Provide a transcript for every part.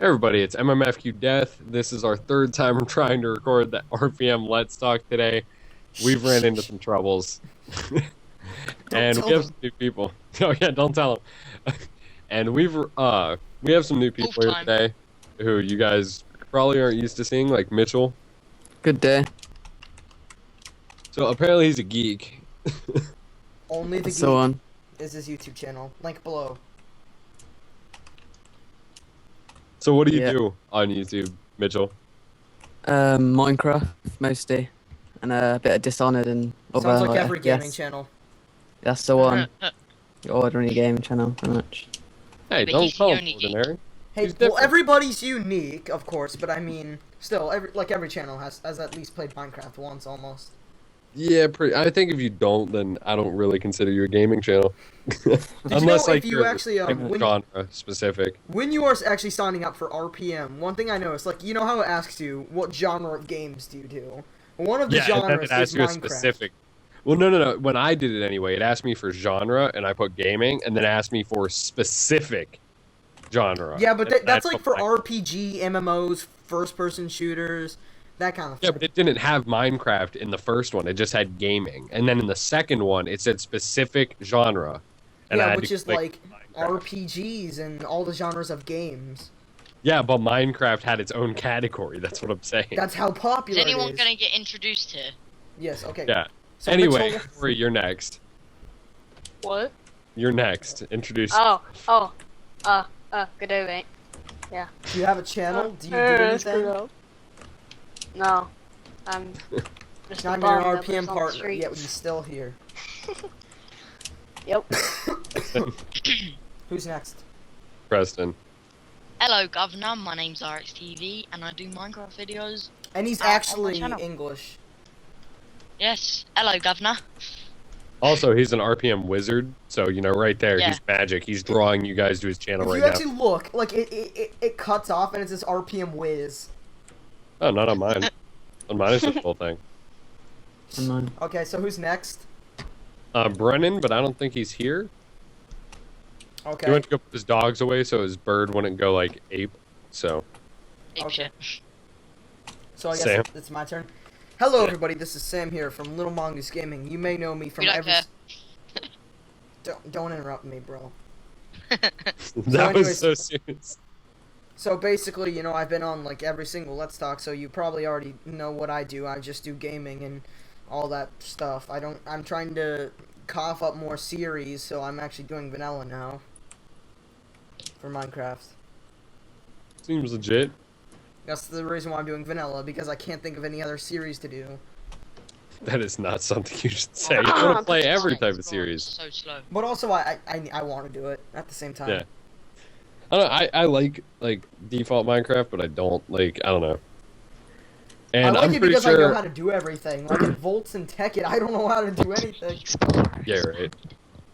Everybody, it's MMFQ Death. This is our third time trying to record the RPM Let's Talk today. We've ran into some troubles. Don't And tell we have them. some new people. Oh yeah, don't tell them. And we have some new people here Time. today who you guys probably aren't used to seeing, like Mitchell. Good day. So apparently he's a geek. Only the So Geek on. is his YouTube channel. Link below. So what do you Yeah. do on YouTube, Mitchell? Minecraft mostly, and a bit of Dishonored and other. Sounds like every gaming yes, channel. that's the one. Your ordinary gaming channel, pretty much. Hey, But don't he's call the him only geek. ordinary. Hey, He's well, different. everybody's unique, of course, but I mean, still, every channel has at least played Minecraft once, almost. Yeah, I think if you don't, then I don't really consider you a gaming channel. Did you know if you you're actually, like, genre specific. when you are actually signing up for RPM, one thing I noticed, like, you know how it asks you, what genre of games do you do? One of the Yeah, and then genres it asks is you a Minecraft. specific. Well, no. When I did it anyway, it asked me for genre, and I put gaming, and then it asked me for specific genre. Yeah, but And that's I like put for Minecraft. RPG, MMOs, first-person shooters, that kind of thing. Yeah, but it didn't have Minecraft in the first one. It just had gaming, and then in the second one, it said specific genre. And I Yeah, had which to is click like Minecraft. RPGs and all the genres of games. Yeah, but Minecraft had its own category. That's what I'm saying. That's how Is popular anyone it is. gonna get introduced here? Yes, okay. Yeah. So Anyway, Mitchell, Corey, you're next. What? You're next. Introduce. Good day, mate. do you have a channel? Do you do Screw anything? up. No. I'm just Not a your bum that RPM lives on the partner, streets. yet he's still here. Yep. Who's next? Preston. Hello, Governor. My name's RXTV, and I do Minecraft videos. And he's On my actually channel. English. Yes. Hello, Governor. Also, he's an RPM wizard, so you know, right there, Yeah. he's magic. He's drawing you guys to his channel If right you now. actually look, like it cuts off and it says RPM Wiz. Oh, not on mine. On mine, it's the whole thing. And mine. Okay, so who's next? Brennan, but I don't think he's here. He Okay. went to go put his dogs away, so his bird wouldn't go like ape. So Ape Okay. shit. So I guess Sam. it's my turn. Hello, everybody. This is Sam here from Little Mongoose Gaming. You may know me from We don't every. care. Don't interrupt me, bro. that anyways- was so serious. So basically, you know, I've been on like every single Let's Talk, so you probably already know what I do. I just do gaming and all that stuff. I'm trying to cough up more series, so I'm actually doing vanilla now for Minecraft. Seems legit. That's the reason why I'm doing vanilla, because I can't think of any other series to do. That is not something you should say. You want to play every type of Bro, series. So slow. But also, I want to do it at the same time. Yeah. I don't know, I like default Minecraft, but I don't like. I don't know. And I like I'm it pretty because I know sure. how to do everything. Like in Volts and Tekkit, I don't know how to do anything. Yeah, right.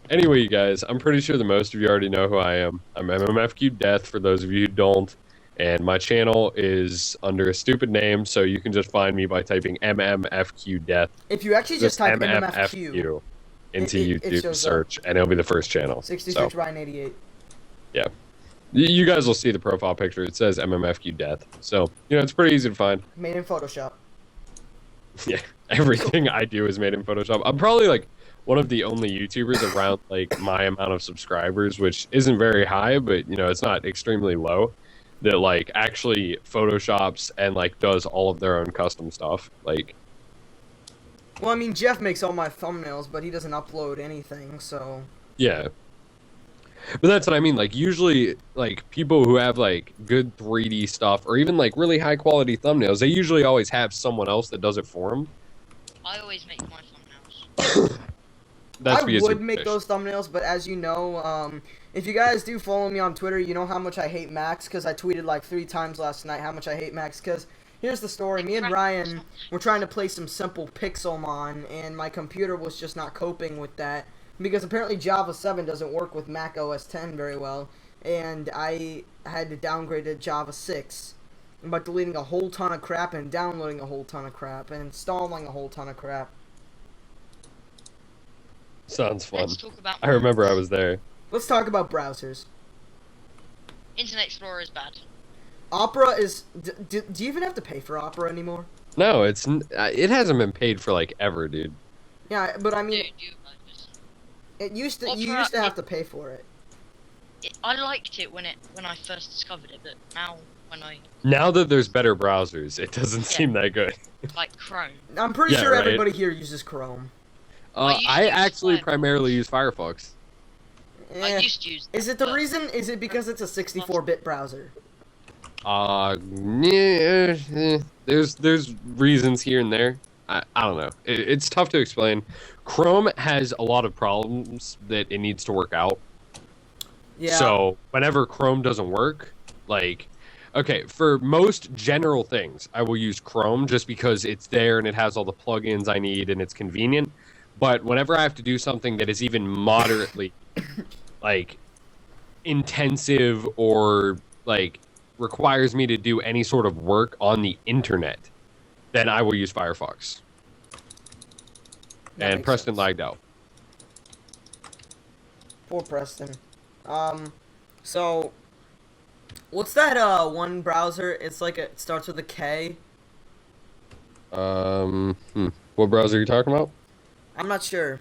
Anyway, you guys, I'm pretty sure that most of you already know who I am. I'm MMFQ Death, for those of you who don't. And my channel is under a stupid name, so you can just find me by typing MMFQ Death. If you actually just type MMFQ, into it YouTube shows up. search, and it'll be the first channel. 66 So, Ryan 88. you guys will see the profile picture. It says MMFQ Death. So, you know, it's pretty easy to find. Made in Photoshop. Yeah, everything I do is made in Photoshop. I'm probably like one of the only YouTubers around like my amount of subscribers, which isn't very high, but you know, it's not extremely low, that like actually photoshops and like does all of their own custom stuff. Like, Well, I mean, Jeff makes all my thumbnails, but he doesn't upload anything, so... yeah. But that's what I mean. Like, usually, like people who have like good 3D stuff or even like really high quality thumbnails, they usually always have someone else that does it for them. I always make my thumbnails. That's I because would you make wish. those thumbnails, but as you know, if you guys do follow me on Twitter, you know how much I hate Max, because I tweeted like 3 times last night how much I hate Max, because here's the story. Me and Ryan were trying to play some simple Pixelmon, and my computer was just not coping with that, because apparently Java 7 doesn't work with Mac OS 10 very well, and I had to downgrade to Java 6 by deleting a whole ton of crap and downloading a whole ton of crap and installing a whole ton of crap. Sounds fun. Let's talk about. I remember I was there. Let's talk about browsers. Internet Explorer is bad. Opera is. Do you even have to pay for Opera anymore? No, it hasn't been paid for like ever, dude. Yeah, but I mean, Dude, you guys. it used to. You Opera- used to have to pay for it. I liked it when I first discovered it, but now when I Now that there's better browsers, it doesn't seem that good. like Chrome. I'm pretty Yeah, sure right. everybody here uses Chrome. I used to I use actually Firefox. primarily use Firefox. I Eh. used to use. Is it that, the but reason? Is it because it's a 64-bit browser? There's reasons here and there. I don't know. It's tough to explain. Chrome has a lot of problems that it needs to work out. Yeah. So whenever Chrome doesn't work, like, okay, for most general things, I will use Chrome just because it's there and it has all the plugins I need and it's convenient. But whenever I have to do something that is even moderately, like, intensive or, like, requires me to do any sort of work on the internet, then I will use Firefox. That And makes Preston sense. lagged out. Poor Preston. So, what's that, one browser? It's like it starts with a K. What browser are you talking about? I'm not sure.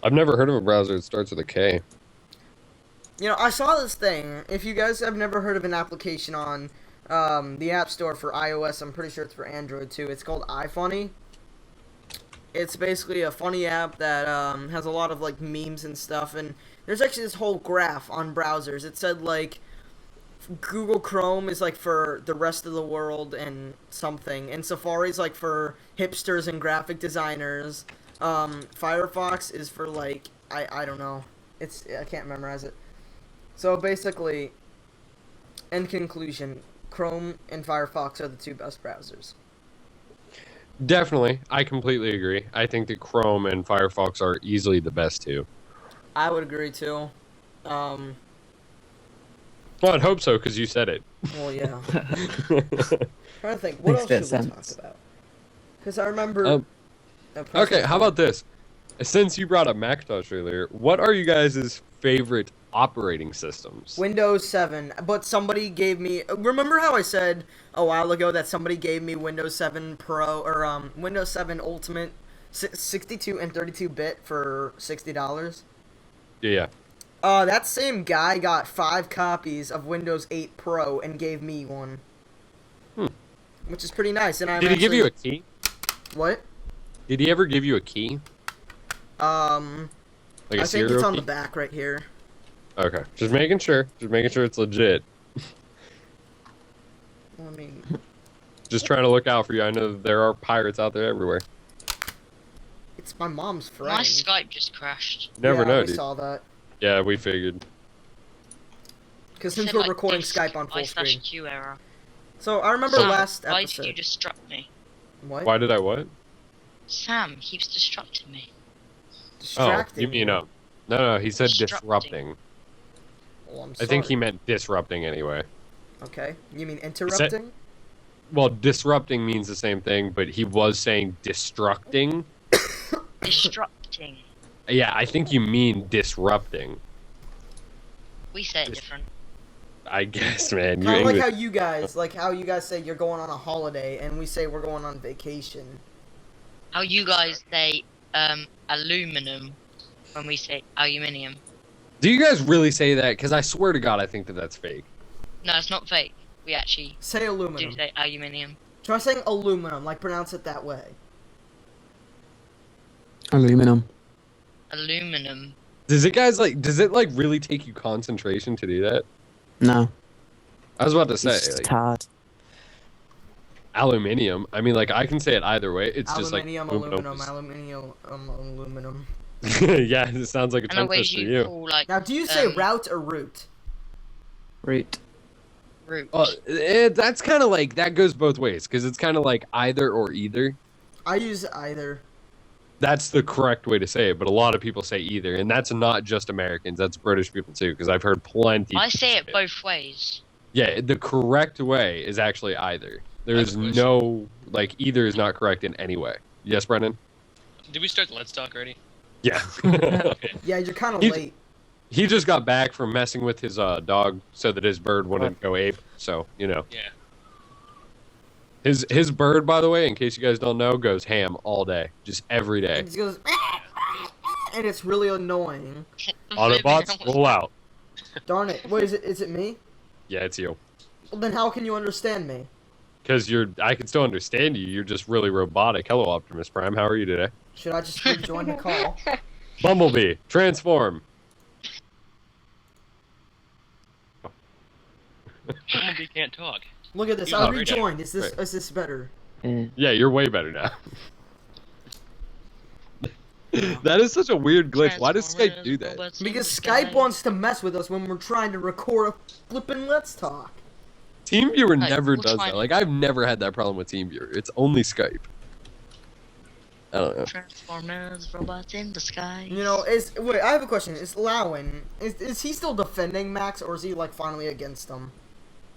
I've never heard of a browser that starts with a K. You know, I saw this thing. If you guys have never heard of an application on the App Store for iOS, I'm pretty sure it's for Android too. It's called iFunny. It's basically a funny app that has a lot of like memes and stuff. And there's actually this whole graph on browsers. It said like Google Chrome is like for the rest of the world and something, and Safari's like for hipsters and graphic designers. Firefox is for like I don't know. I can't memorize it. So basically, in conclusion, Chrome and Firefox are the two best browsers. Definitely, I completely agree. I think that Chrome and Firefox are easily the best two. I would agree too. Well, Well, I'd hope so because you said it. yeah. Trying to think, what Makes else should we sense. talk about? Because I remember. Um, Okay, how about this? Since you brought up Macintosh earlier, what are you guys' favorite operating systems? Windows 7, but somebody gave me. Remember how I said a while ago that somebody gave me Windows 7 Pro or Windows 7 Ultimate 62 and 32-bit for $60? Yeah. That same guy got 5 copies of Windows 8 Pro and gave me one. Which is pretty nice. And I'm Did he give you a actually- key? What? Did he ever give you a key? Like a I think it's serial on key? the back right here. Okay, just making sure. Just making sure it's legit. I mean, Just trying to look out for you. I know there are pirates out there everywhere. it's my mom's friend. My Skype just crashed. Never yeah, know, we dude. saw that. Yeah, we figured. Because Said, since we're like, recording disk Skype on full screen. I/Q error. So I remember Sam, last why did you episode. distract me? What? Why did I what? Sam keeps distracting me. Distracting. Oh, you mean no, he said Disrupting. disrupting. Oh, I'm I sorry. think he meant disrupting anyway. Okay. You mean interrupting? Well, disrupting means the same thing, but he was saying destructing. Disrupting. Yeah, I think you mean disrupting. We say it different. I guess, man. You Kind of like English- how you guys say you're going on a holiday, and we say we're going on vacation. How you guys say aluminum when we say aluminium. Do you guys really say that? Because I swear to God, I think that that's fake. No, it's not fake. We actually Say do aluminum. say aluminium. Try saying aluminum, like pronounce it that way. Aluminum. Aluminum. Does it really take you concentration to do that? No. I was about to say It's just like, hard. aluminium. I mean, like I can say it either way. It's Aluminium, just like aluminum, aluminum. yeah, it sounds like a And the tongue ways twister to you you. call like Now, do you say route or route? Root. root. That's kind of like that goes both ways because it's kind of like either or either. I use either. That's the correct way to say it, but a lot of people say either, and that's not just Americans. That's British people too, because I've heard plenty. I say it both ways. Yeah, the correct way is actually either. There is no either is not correct in any way. Yes, Brendan. Did we start the Let's Talk already? Yeah. Okay. Yeah, you're kind of You- late. He just got back from messing with his dog so that his bird wouldn't go ape. So, you know. Yeah. His bird, by the way, in case you guys don't know, goes ham all day. Just every day. And it goes, and it's really annoying. Autobots, roll out. Darn it. What is it? Is it me? Yeah, it's you. Well, then how can you understand me? Because I can still understand you. You're just really robotic. Hello, Optimus Prime. How are you today? Should I just rejoin the call? Bumblebee, transform. Bumblebee can't talk. Look at this. You I already rejoined. Is Right. this better? Yeah, you're way better now. That is such a weird glitch. Why does Skype do that? Because Skype wants to mess with us when we're trying to record a flippin' Let's Talk. TeamViewer Hey, never we'll does try that. it. Like, I've never had that problem with TeamViewer. It's only Skype. I don't know. Transformers, robots in the sky. You know, wait, I have a question. Is Lowen, is he still defending Max, or is he, like, finally against him?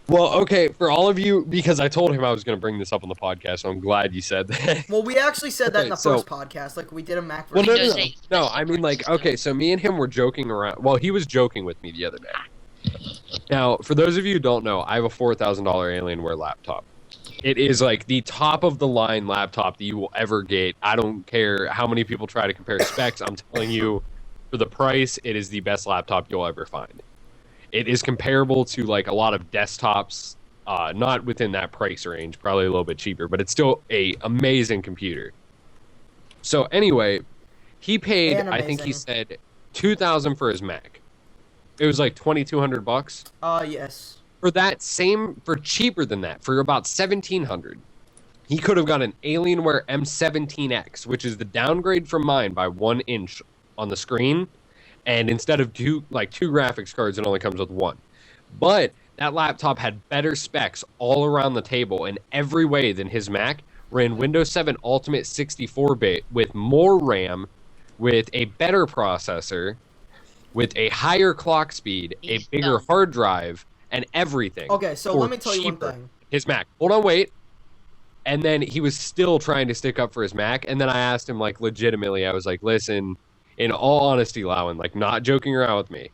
Well, okay, for all of you, because I told him I was going to bring this up on the podcast, so I'm glad you said that. Well, we actually said that in Okay, the so- first podcast. Like, we did a Mac Well, version. no, no, Windows no. 8 No, I mean, like, okay, so me and him were joking around. Well, he was joking with me the other day. Now, for those of you who don't know, I have a $4,000 Alienware laptop. It is, like, the top-of-the-line laptop that you will ever get. I don't care how many people try to compare specs. I'm telling you, for the price, it is the best laptop you'll ever find. It is comparable to, like, a lot of desktops. Not within that price range, probably a little bit cheaper, but it's still a amazing computer. So anyway, he paid, And I think he amazing. said, $2,000 for his Mac. It was like $2,200 Yes. for cheaper than that, for about $1,700. He could have got an Alienware M17X, which is the downgrade from mine by 1 inch on the screen, and instead of two graphics cards, it only comes with one. But that laptop had better specs all around the table in every way than his Mac. Ran Windows 7 Ultimate 64-bit with more RAM, with a better processor, with a higher clock speed, a He's bigger dumb. hard drive, and everything. Okay, so for let me tell you one cheaper. thing. His Mac. Hold on, wait. And then he was still trying to stick up for his Mac. And then I asked him, like, legitimately, I was like, listen, in all honesty, Lowen, like, not joking around with me,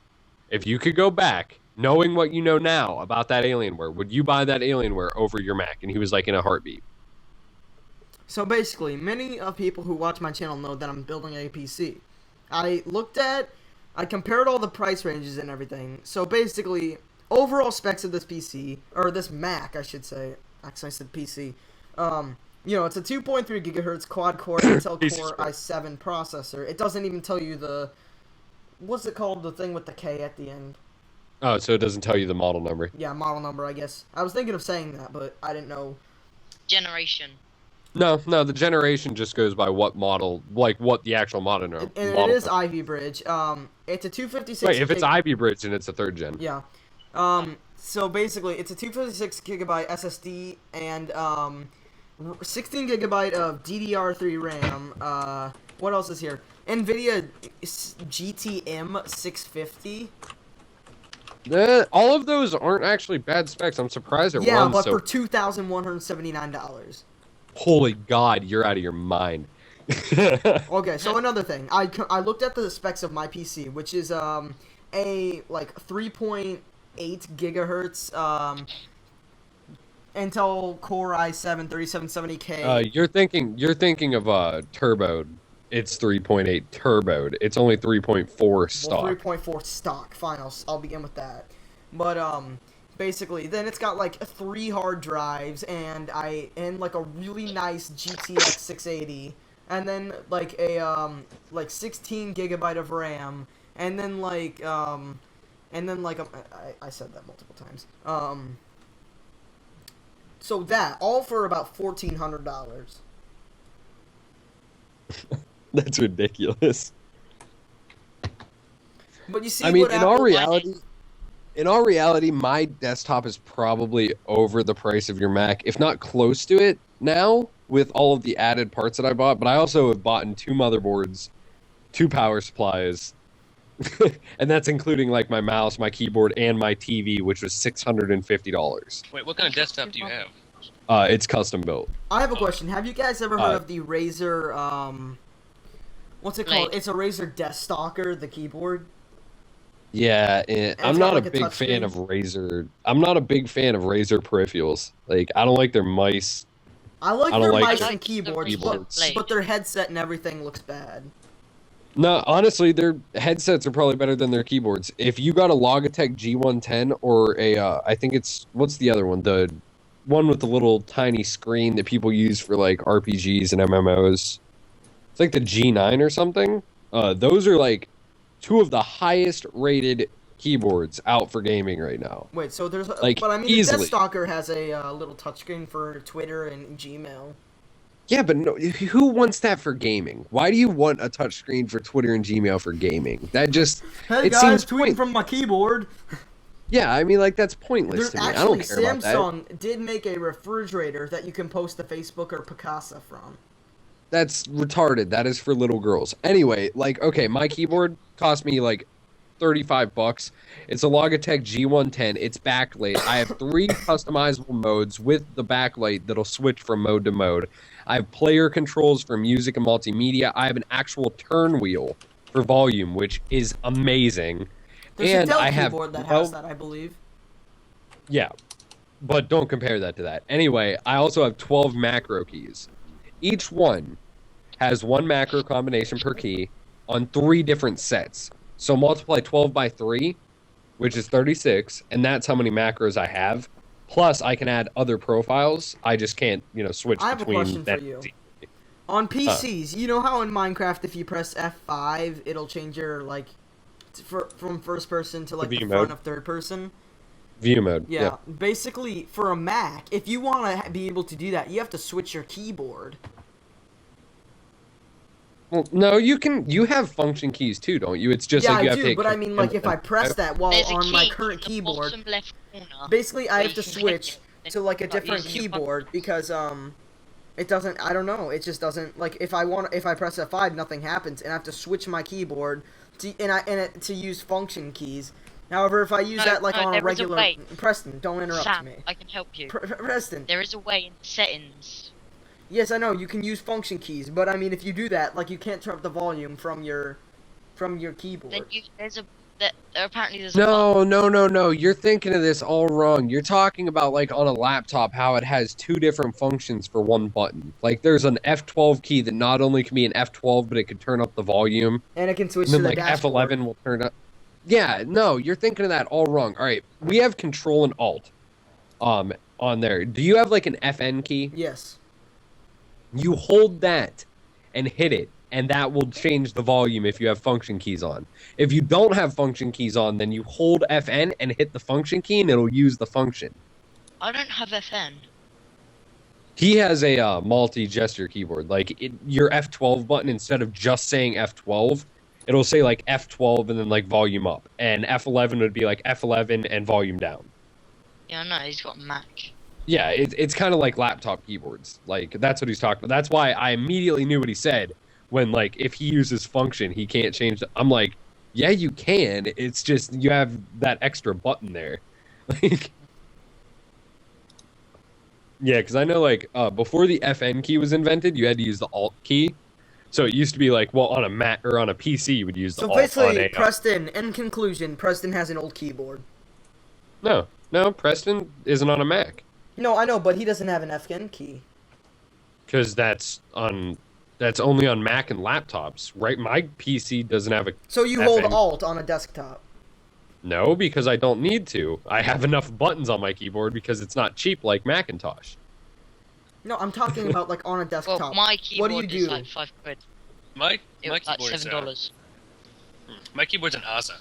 if you could go back, knowing what you know now about that Alienware, would you buy that Alienware over your Mac? And he was like, in a heartbeat. So basically, many of people who watch my channel know that I'm building a PC. I compared all the price ranges and everything. So basically, overall specs of this PC, or this Mac, I should say. Actually, I said PC. You know, it's a 2.3 gigahertz quad-core Intel Jesus Core Christ. i7 processor. It doesn't even tell you what's it called, the thing with the K at the end. Oh, so it doesn't tell you the model number. Yeah, model number, I guess. I was thinking of saying that, but I didn't know. Generation. No, the generation just goes by what model, like what the actual model number. And it is Ivy Bridge. It's a 256. Wait, if it's Ivy Bridge, then it's a third gen. Yeah. So basically, it's a 256 gigabyte SSD and 16 gigabyte of DDR3 RAM. What else is here? NVIDIA GTM 650. All of those aren't actually bad specs. I'm surprised it Yeah, runs but so. for $2,179. Holy God, you're out of your mind. Okay, so another thing. I looked at the specs of my PC, which is a like 3.8 gigahertz Intel Core i7 3770K. You're thinking of turboed. It's 3.8 turboed. It's only 3.4 stock. Well, 3.4 stock. Fine, I'll begin with that. But basically, then it's got like 3 hard drives and like a really nice GTX 680, and then like a like 16 gigabyte of RAM, and then like I said that multiple times. So that all for about $1,400. That's ridiculous. But you see, I mean, what in all reality, my desktop is probably over the price of your Mac, if not close to it now, with all of the added parts that I bought. But I also have bought 2 motherboards, 2 power supplies, and that's including like my mouse, my keyboard, and my TV, which was $650. Wait, what kind of desktop do you have? It's custom built. I have a question. Have you guys ever heard of the Razer, what's it called? Blade. It's a Razer Death Stalker, the keyboard. Yeah, it's I'm got, not like, a a big touch fan screen. of Razer. I'm not a big fan of Razer peripherals. Like, I don't like their mice. I like I don't their like mice their and keyboards, keyboards. but their headset and everything looks bad. No, honestly, their headsets are probably better than their keyboards. If you got a Logitech G110 or I think it's, what's the other one? The one with the little tiny screen that people use for like RPGs and MMOs. It's like the G9 or something. Those are like two of the highest rated keyboards out for gaming right now. Wait, so there's, Like, but I mean, easily. the Deathstalker has a little touchscreen for Twitter and Gmail. Yeah, but no, who wants that for gaming? Why do you want a touchscreen for Twitter and Gmail for gaming? That just Hey it guys, seems tweeting point- from my keyboard. Yeah, I mean, like that's pointless There's to me. I actually don't care about that. Samsung did make a refrigerator that you can post to Facebook or Picasa from. That's retarded. That is for little girls. Anyway, like, okay, my keyboard cost me like $35. It's a Logitech G110. It's backlit. I have 3 customizable modes with the backlight that'll switch from mode to mode. I have player controls for music and multimedia. I have an actual turn wheel for volume, which is amazing. There's And a Dell I have keyboard that 12 has that, I believe. Yeah, but don't compare that to that. Anyway, I also have 12 macro keys. Each one has 1 macro combination per key on 3 different sets. So multiply 12 by 3, which is 36, and that's how many macros I have. Plus, I can add other profiles. I just can't, switch I have a between question for you. On PCs, you know how in Minecraft if you press F5, it'll change your, like, from first person to, like, the View front mode. of third person? View mode. Yeah. Basically, for a Mac, if you want to be able to do that, you have to switch your keyboard. Well, no, you have function keys too, don't you? It's just Yeah, like you I have do, to but I mean, like, if I press that while There's a on my key current in the keyboard, bottom left corner. basically I where have you to can switch click to, like, a Start different using your keyboard because, it doesn't, I don't know, it just doesn't, like, if I press F5, nothing happens, and I have to switch my keyboard to use function keys. However, if I use that, like, no, on a there is a regular... way. Preston, don't interrupt Sam, me. I can help you. Preston. There is a way in settings. Yes, I know, you can use function keys, but, I mean, if you do that, like, you can't turn up the volume from your keyboard. Then apparently there's a button. No. You're thinking of this all wrong. You're talking about like on a laptop how it has 2 different functions for 1 button. Like there's an F12 key that not only can be an F12, but it can turn up the volume. And it can switch And then to the like dashboard. F11 will turn up. Yeah, no, you're thinking of that all wrong. All right, we have Control and Alt on there. Do you have like an FN key? Yes. You hold that and hit it, and that will change the volume if you have function keys on. If you don't have function keys on, then you hold FN and hit the function key, and it'll use the function. I don't have FN. He has a multi-gesture keyboard. Like, your F12 button, instead of just saying F12, it'll say, like, F12 and then, like, volume up. And F11 would be, like, F11 and volume down. Yeah, I know, he's got a Mac. Yeah, it's kind of like laptop keyboards. Like, that's what he's talking about. That's why I immediately knew what he said when, like, if he uses function, he can't change the... I'm like, yeah, you can. It's just you have that extra button there. Like... Yeah, because I know, like, before the FN key was invented, you had to use the Alt key. So it used to be like, well, on a Mac or on a PC, you would use the So Alt. basically, Preston, in conclusion, Preston has an old keyboard. No, Preston isn't on a Mac. No, I know, but he doesn't have an FN key. Because that's only on Mac and laptops, right? My PC doesn't have a... So you hold FN. Alt on a desktop. No, because I don't need to. I have enough buttons on my keyboard because it's not cheap like Macintosh. No, I'm talking about, like, on a desktop. Well, my What do keyboard you is do? like £5. My It was like keyboard's $7. my keyboard's an Asa.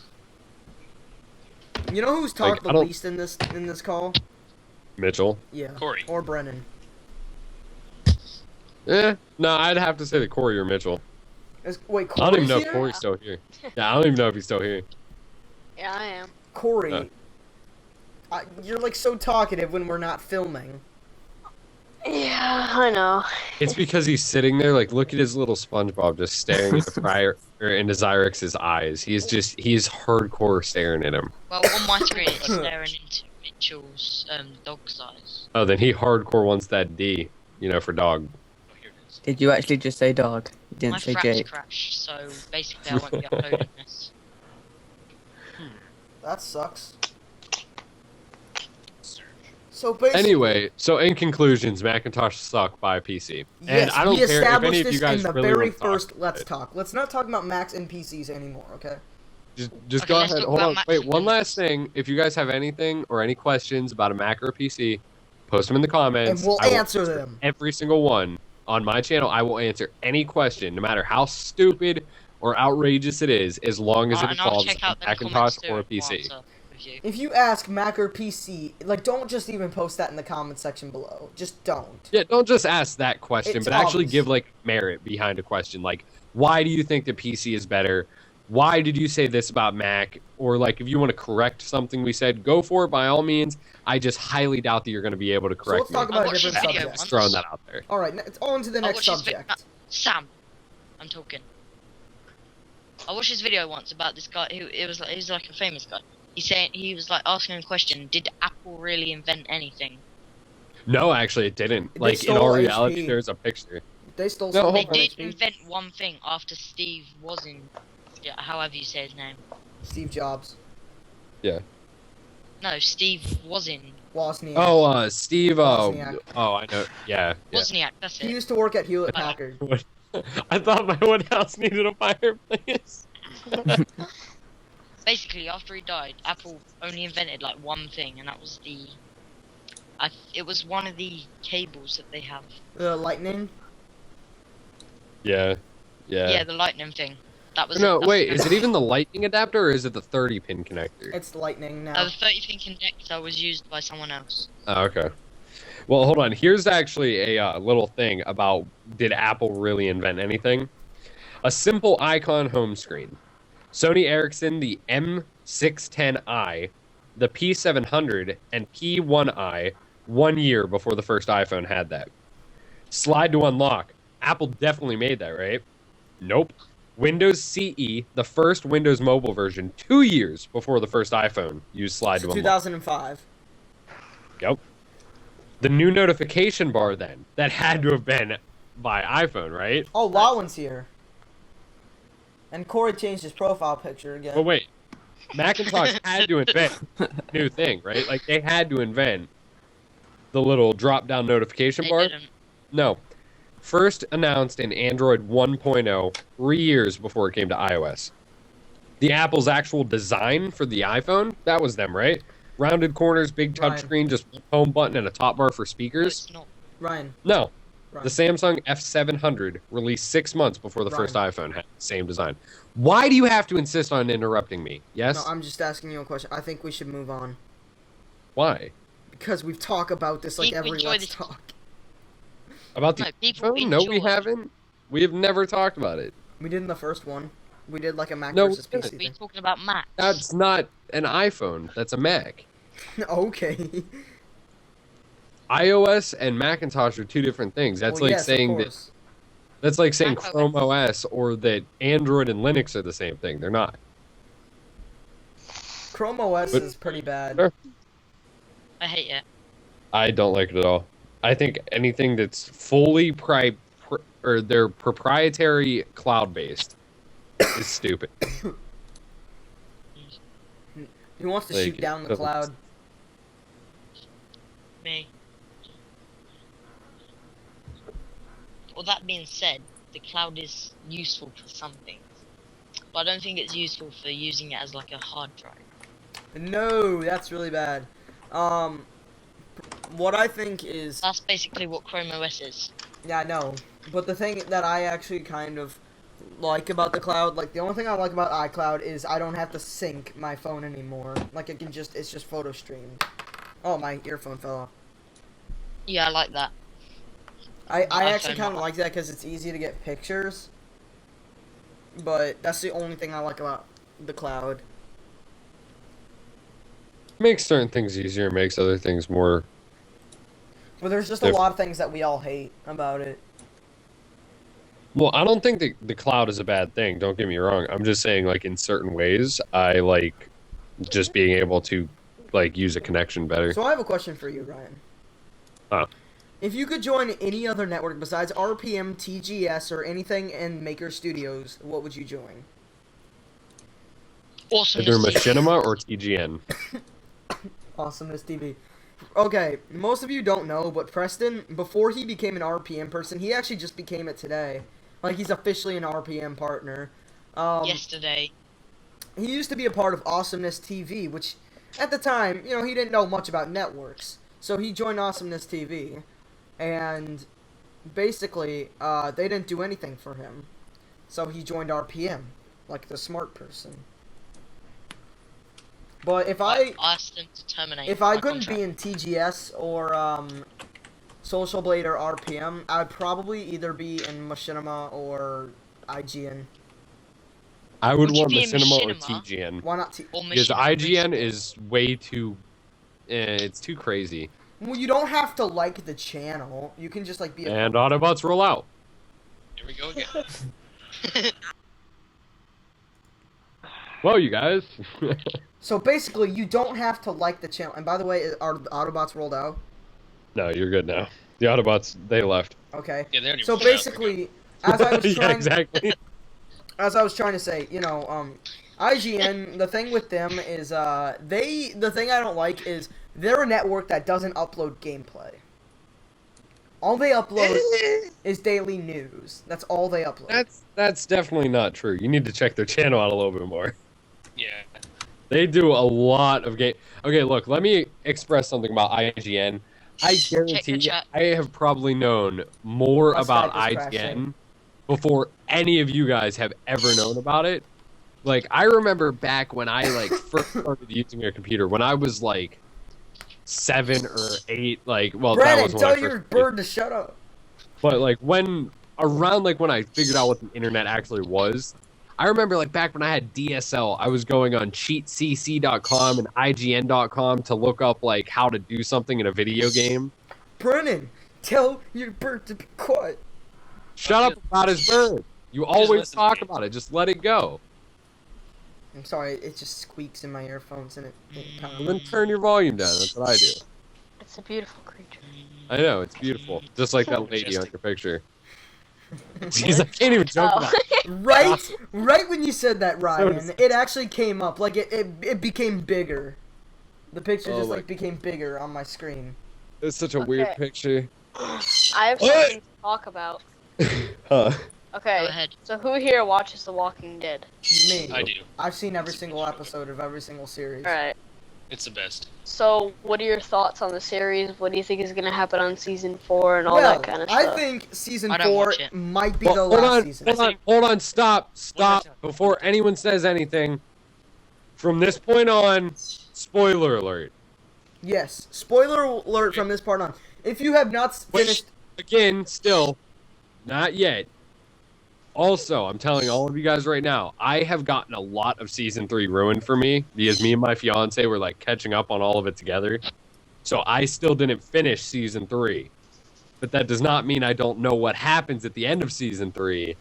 You know who's talked I the don't- least in this call? Mitchell? Yeah. Corey. Or Brennan. No, I'd have to say the Corey or Mitchell. Wait, I don't even Corey's know if here? Corey's still here. Yeah, I don't even know if he's still here. Yeah, I am. Corey. You're, like, so talkative when we're not filming. Yeah, I know. It's because he's sitting there, like, look at his little SpongeBob just staring at the fryer or into Zyrex's eyes. He's hardcore staring at him. Well, on my screen it's staring into Mitchell's dog size. Oh, then he hardcore wants that D, for dog. Oh, here it is. Did you actually just say dog? You My didn't say fraps Jake. crashed, so basically I won't be uploading this. That sucks. So basically, Anyway, so in conclusions, Macintosh suck by PC. And yes, I don't we care if established any of you this guys in the really very want to talk first about Let's it. Talk. Let's not talk about Macs and PCs anymore, okay? Just Okay, go let's ahead. talk Hold about on. Macs Wait, and one Linux. last thing. If you guys have anything or any questions about a Mac or a PC, post them in the comments. And we'll I will answer them. Every single one on my channel. I will answer any question, no matter how stupid or outrageous it is, as long as it And I'll involves check a out the Macintosh comments too or a and PC. answer with you. If you ask Mac or PC, like, don't just even post that in the comment section below. Just don't. Yeah, don't just ask that question, It's but actually obvious. give like merit behind a question. Like, why do you think the PC is better? Why did you say this about Mac? Or like, if you want to correct something we said, go for it by all means. I just highly doubt that you're going to be able to correct let's talk me. about a watched different his video subject. Just throwing that out there. Alright, on to the next watched his subject. Sam, I'm talking. I watched his video once about this guy who he was like a famous guy. He was like asking a question: did Apple really invent anything? No, actually, it didn't. They Like, in stole all HP. reality, there's a picture. They stole No, something hold from They on. did HP. invent one thing after Steve Wozniak, however you say his name. Steve Jobs. No, Steve Wozniak. Wozniak. Oh, Steve. Wozniak. Oh, I know. Yeah. yeah. Wozniak, that's He it. used to work at Hewlett Packard. I thought my one house needed a fireplace. Basically, after he died, Apple only invented like one thing, and that was it was one of the cables that they have. Lightning. Yeah. Yeah, the lightning thing. That was No, it. wait. Is it even the lightning adapter, or is it the 30-pin connector? It's lightning now. The 30-pin connector was used by someone else. Oh, okay. Well, hold on. Here's actually a little thing about did Apple really invent anything? A simple icon home screen. Sony Ericsson, the M610i, the P700, and P1i 1 year before the first iPhone had that. Slide to unlock. Apple definitely made that, right? Nope. Windows CE, the first Windows mobile version, 2 years before the first iPhone used slide to unlock. 2005. Yep. The new notification bar then, that had to have been by iPhone, right? Oh, Lawrence here. And Corey changed his profile picture again. But wait, Macintosh had to invent a new thing, right? Like, they had to invent the little drop-down notification They bar. didn't. No. First announced in Android 1.0, 3 years before it came to iOS. The Apple's actual design for the iPhone, that was them, right? Rounded corners, big Ryan. touchscreen, just home button and a top bar for No, speakers. it's not. Ryan. No. Ryan. The Samsung F700 released 6 months before the first Ryan. iPhone had the same design. Why do you have to insist on interrupting me? Yes? No, I'm just asking you a question. I think we should move on. Why? Because we've talked about this like People every enjoy Let's this- Talk. About the No, people iPhone? No, we enjoy- haven't. We have never talked about it. We did in the first one. We did like a Mac No, versus we PC didn't. We're thing. talking about Mac. That's not an iPhone. That's a Mac. Okay. iOS and Macintosh are two different things. That's Well, like yes, of saying that. course. That's like saying Mac OS. Chrome OS or that Android and Linux are the same thing. They're not. Chrome OS But- is pretty bad. Sure. I hate it. I don't like it at all. I think anything that's fully or they're proprietary cloud based is stupid. Who wants to Like, shoot down the doesn't- cloud? Me. Well, that being said, the cloud is useful for some things, but I don't think it's useful for using it as like a hard drive. No, that's really bad. What I think is, That's basically what Chrome OS is. yeah, I know, but the thing that I actually kind of like about the cloud, like the only thing I like about iCloud is I don't have to sync my phone anymore. Like it's just photo streamed. Oh, my earphone fell off. Yeah, I like that. I iPhone actually kind of not. like that because it's easy to get pictures. But that's the only thing I like about the cloud. Makes certain things easier, makes other things more. But there's just a Diff- lot of things that we all hate about it. Well, I don't think the cloud is a bad thing. Don't get me wrong. I'm just saying, like, in certain ways, I like just being able to like use a connection better. So I have a question for you, Ryan. Huh. If you could join any other network besides RPM, TGS, or anything in Maker Studios, what would you join? Either Awesomeness TV. Machinima or TGN. Awesomeness TV. Okay, most of you don't know, but Preston, before he became an RPM person, he actually just became it today. Like, he's officially an RPM partner. Yesterday. He used to be a part of Awesomeness TV, which, at the time, you know, he didn't know much about networks. So he joined Awesomeness TV, and basically, they didn't do anything for him. So he joined RPM, like the smart person. But if I asked him to terminate. If I my couldn't contract. be in TGS or Social Blade or RPM, I'd probably either be in Machinima or IGN. I would Would you want be in Machinima or Machinima? TGN. Why not Or Because Machinima IGN is way too... it's too crazy. Well, you don't have to like the channel. You can just like be a And Autobots roll out. Here we go again. Well, you guys. So basically, you don't have to like the channel. And by the way, are the Autobots rolled out? No, you're good now. The Autobots, they left. Okay. Yeah, they already So rolled out. basically, as I was Yeah, trying, exactly. as I was trying to say, you know, IGN. The thing with them is, the thing I don't like is they're a network that doesn't upload gameplay. All they upload is daily news. That's all they upload. That's definitely not true. You need to check their channel out a little bit more. Yeah. They do a lot of game. Okay, look, let me express something about IGN. I guarantee chat. I have probably known more My about Skype is IGN crashing. before any of you guys have ever known about it. Like, I remember back when I like first started using a computer when I was like 7 or 8. Like, well, that Brandon, was when I tell first your started. bird to shut up. But like when I figured out what the internet actually was, I remember like back when I had DSL, I was going on cheatcc.com and IGN.com to look up like how to do something in a video game. Brennan, tell your bird to be quiet. Shut up about his bird. You always listen to talk me. about it. Just let it go. I'm sorry, it just squeaks in my earphones and it kind And then turn your volume down. That's what I do. It's a beautiful creature. I know, it's beautiful. Just like that lady on Majestic. your picture. Jeez, I can't even joke about it. right when you said that, Ryan, dis- it actually came up. Like it became bigger. The picture Oh just my- like became bigger on my screen. It's such a weird Okay. picture. I have What? something to talk about. Huh. Go Okay, ahead. so who here watches The Walking Dead? Me. I do. I've seen every single episode of every single series. Alright, It's the best. so what are your thoughts on the series? What do you think is going to happen on season 4 and all Well, that kind of I stuff? think season I don't 4 watch it. might be Well, the hold last on, season. hold on, stop, before anyone says anything. From this point on, spoiler alert. Yes. Spoiler alert from this part on. If you have not finished, Again, still, not yet. Also, I'm telling all of you guys right now, I have gotten a lot of season 3 ruined for me because me and my fiance were like catching up on all of it together. So I still didn't finish season 3. But that does not mean I don't know what happens at the end of season 3.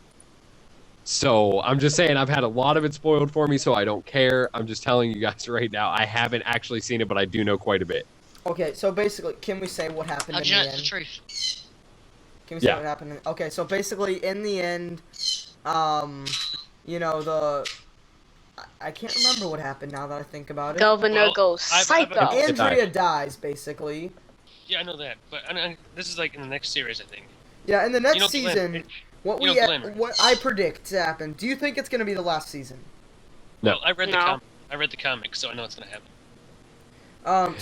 So I'm just saying I've had a lot of it spoiled for me, so I don't care. I'm just telling you guys right now, I haven't actually seen it, but I do know quite a bit. okay, so basically, can we say what happened How in do you know the it's the end? truth? Can we say Yeah. what happened? Okay, so basically, in the end, you know, I can't remember what happened now that I think about it. Governor Well, goes I've- psycho. Andrea dies, basically. Yeah, I know that. But this is like in the next series, I think. Yeah, in the next You know Glenn- season, what you we know Glenn. what I predict to happen. Do you think it's gonna be the last season? No. Well, I read No. the comic, so I know it's gonna happen. Yeah,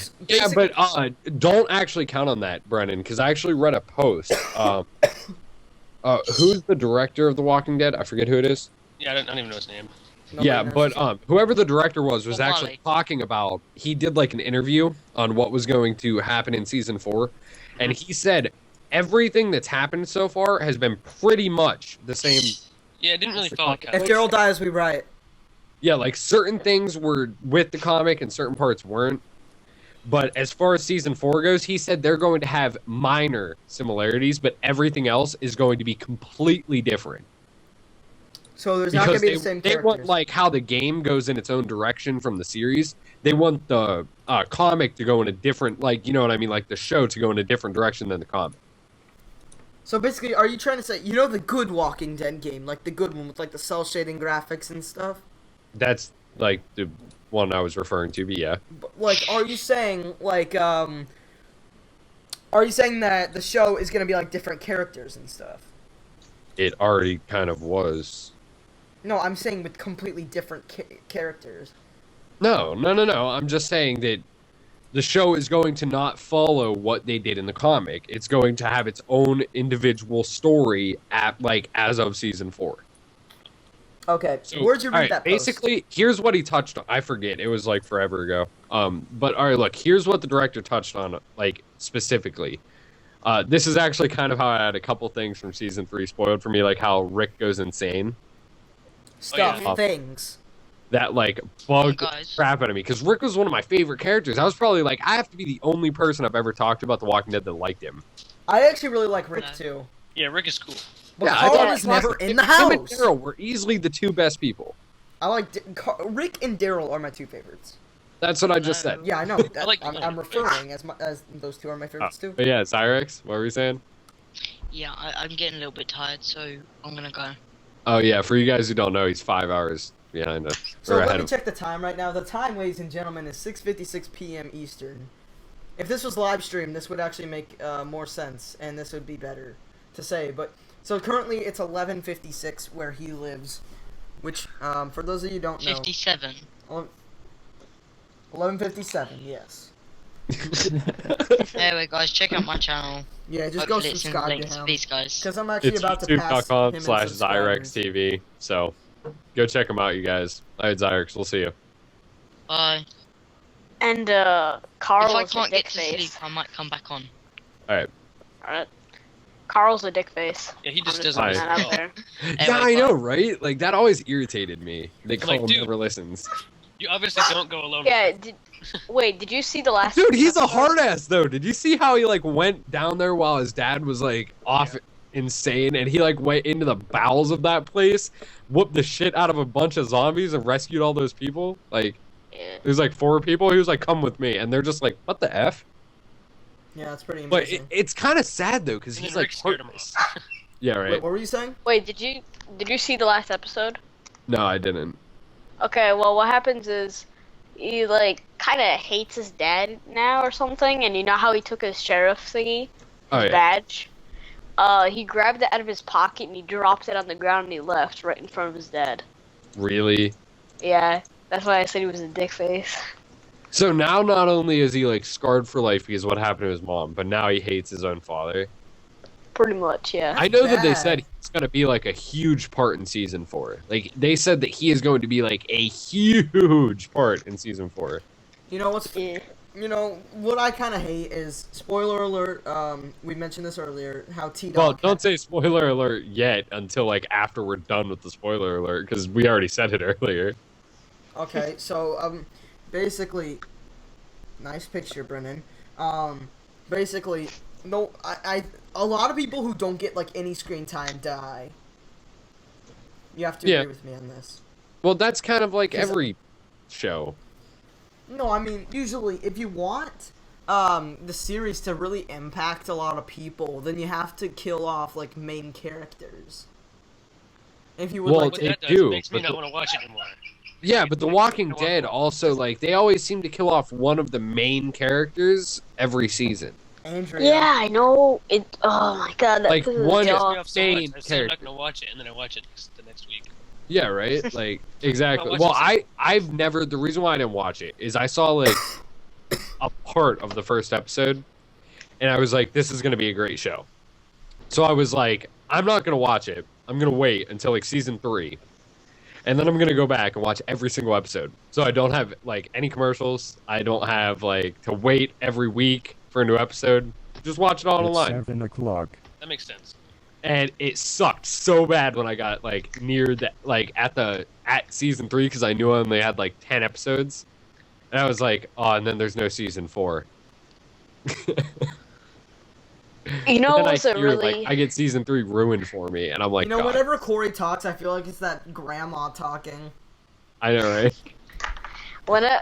basically- but don't actually count on that, Brennan, because I actually read a post. Who's the director of The Walking Dead? I forget who it is. Yeah, I don't even know his name. nobody Yeah, knows. but whoever the director was Well, actually Wally. talking about. He did like an interview on what was going to happen in season 4, and he said everything that's happened so far has been pretty much the same. Yeah, it didn't really follow the if comic. Daryl dies, we riot. Yeah, like certain things were with the comic and certain parts weren't. But as far as season 4 goes, he said they're going to have minor similarities, but everything else is going to be completely different. So there's not gonna Because be the same they characters. want like how the game goes in its own direction from the series. They want the comic to go in a different, like, you know what I mean, like the show to go in a different direction than the comic. So basically, are you trying to say, you know, the good Walking Dead game, like the good one with like the cell shading graphics and stuff? That's like the one I was referring to, but yeah. Like, are you saying that the show is gonna be like different characters and stuff? It already kind of was. No, I'm saying with completely different characters. No. I'm just saying that the show is going to not follow what they did in the comic. It's going to have its own individual story as of season 4. Okay, So, where'd you read alright, that post? basically, here's what he touched on. I forget. It was like forever ago. But all right, look, here's what the director touched on, like specifically. This is actually kind of how I had a couple things from season 3 spoiled for me, like how Rick goes insane. Stuff, yeah. things. That like bugged Guys. crap out of me because Rick was one of my favorite characters. I was probably like, I have to be the only person I've ever talked about The Walking Dead that liked him. I actually really like Rick Yeah. too. Yeah, Rick is cool. But Yeah, I Carl thought was it was never in the Him and house. Daryl were easily the two best people. I like Rick and Daryl are my two favorites. That's what I just said. Yeah, I know. That, like I'm referring as those two are my favorites too. But yeah, Zyrex, what were we saying? Yeah, I'm getting a little bit tired, so I'm gonna go. Oh yeah, for you guys who don't know, he's 5 hours behind us. So or let ahead me of. check the time right now. The time, ladies and gentlemen, is 6:56 p.m. Eastern. If this was live stream, this would actually make more sense, and this would be better to say. But so currently it's 11:56 where he lives, which for those of you who don't know, 57. 11:57. Yes. Anyway, guys, check out my channel. Yeah, just go Hopefully it's in the subscribe to links for him. these guys. Because I'm actually It's about to pass him and subscribers. youtube.com/ZyrexTV. So go check him out, you guys. Alright, Zyrex, we'll see you. Bye. And If Carl's I a can't get dick to sleep, face. I might come back on. Alright. Alright. Carl's a dick face. Yeah, he just I'm doesn't putting listen that at out all. there. Yeah, I Anyway, know, bye. right? Like that always irritated me. They call Like, him dude. never listens. You obviously don't go alone. Yeah, wait, did you see the last Dude, he's a episode? hard ass though. Did you see how he like went down there while his dad was like off insane and he like went into the bowels of that place, whooped the shit out of a bunch of zombies and rescued all those people? Like Yeah. there's like 4 people. He was like, "Come with me," and they're just like, "What the f?" Yeah, it's pretty But amazing. it's kind of sad though because And he's then like Rick scared him heartless. off. Yeah, Wait, right. what were you saying? Wait, did you see the last episode? No, I didn't. Okay, well, what happens is he like kind of hates his dad now or something, and you know how he took his sheriff thingy, Oh yeah. badge. He grabbed it out of his pocket and he dropped it on the ground and he left right in front of his dad. Really? Yeah, that's why I said he was a dick face. So now not only is he like scarred for life because of what happened to his mom, but now he hates his own father. Pretty much, yeah. I know that they bad. said he's going to be like a huge part in season 4. Like they said that he is going to be like a huge part in season 4. You know what's Yeah. You know, what I kind of hate is, spoiler alert, we mentioned this earlier, how T-Dog... Well, don't say spoiler alert yet until like after we're done with the spoiler alert because we already said it earlier. Okay, so, basically... Nice picture, Brennan. Basically, no, a lot of people who don't get, like, any screen time die. You have to Yeah. agree with me on this. Well, that's kind of like 'Cause- every show. No, I mean, usually, if you want the series to really impact a lot of people, then you have to kill off, like, main characters. If you would Well, like What to... that does do, makes me but not want to watch it anymore. Yeah, but The Walking Dead also like they always seem to kill off one of the main characters every season. Andrea. Yeah, I know. It. Oh my god, that Like, pisses one me is- Pisses me off. off so much. main I say I'm not character. gonna watch it, and then I watch it the next week. Yeah, right? Like exactly. watch Well, it. I've never the reason why I didn't watch it is I saw like a part of the first episode and I was like this is going to be a great show. So I was like I'm not going to watch it. I'm going to wait until like season 3. And then I'm going to go back and watch every single episode. So I don't have like any commercials. I don't have like to wait every week for a new episode. Just watch it all It's online. 7 o'clock. That makes sense. And it sucked so bad when I got like near the like at season 3 because I knew I only had like 10 episodes, and I was like, oh, and then there's no season 4. You know And then what's I a hear really like I get season 3 ruined for me, and I'm like, You know, God. whenever Corey talks, I feel like it's that grandma talking. I know, right? when it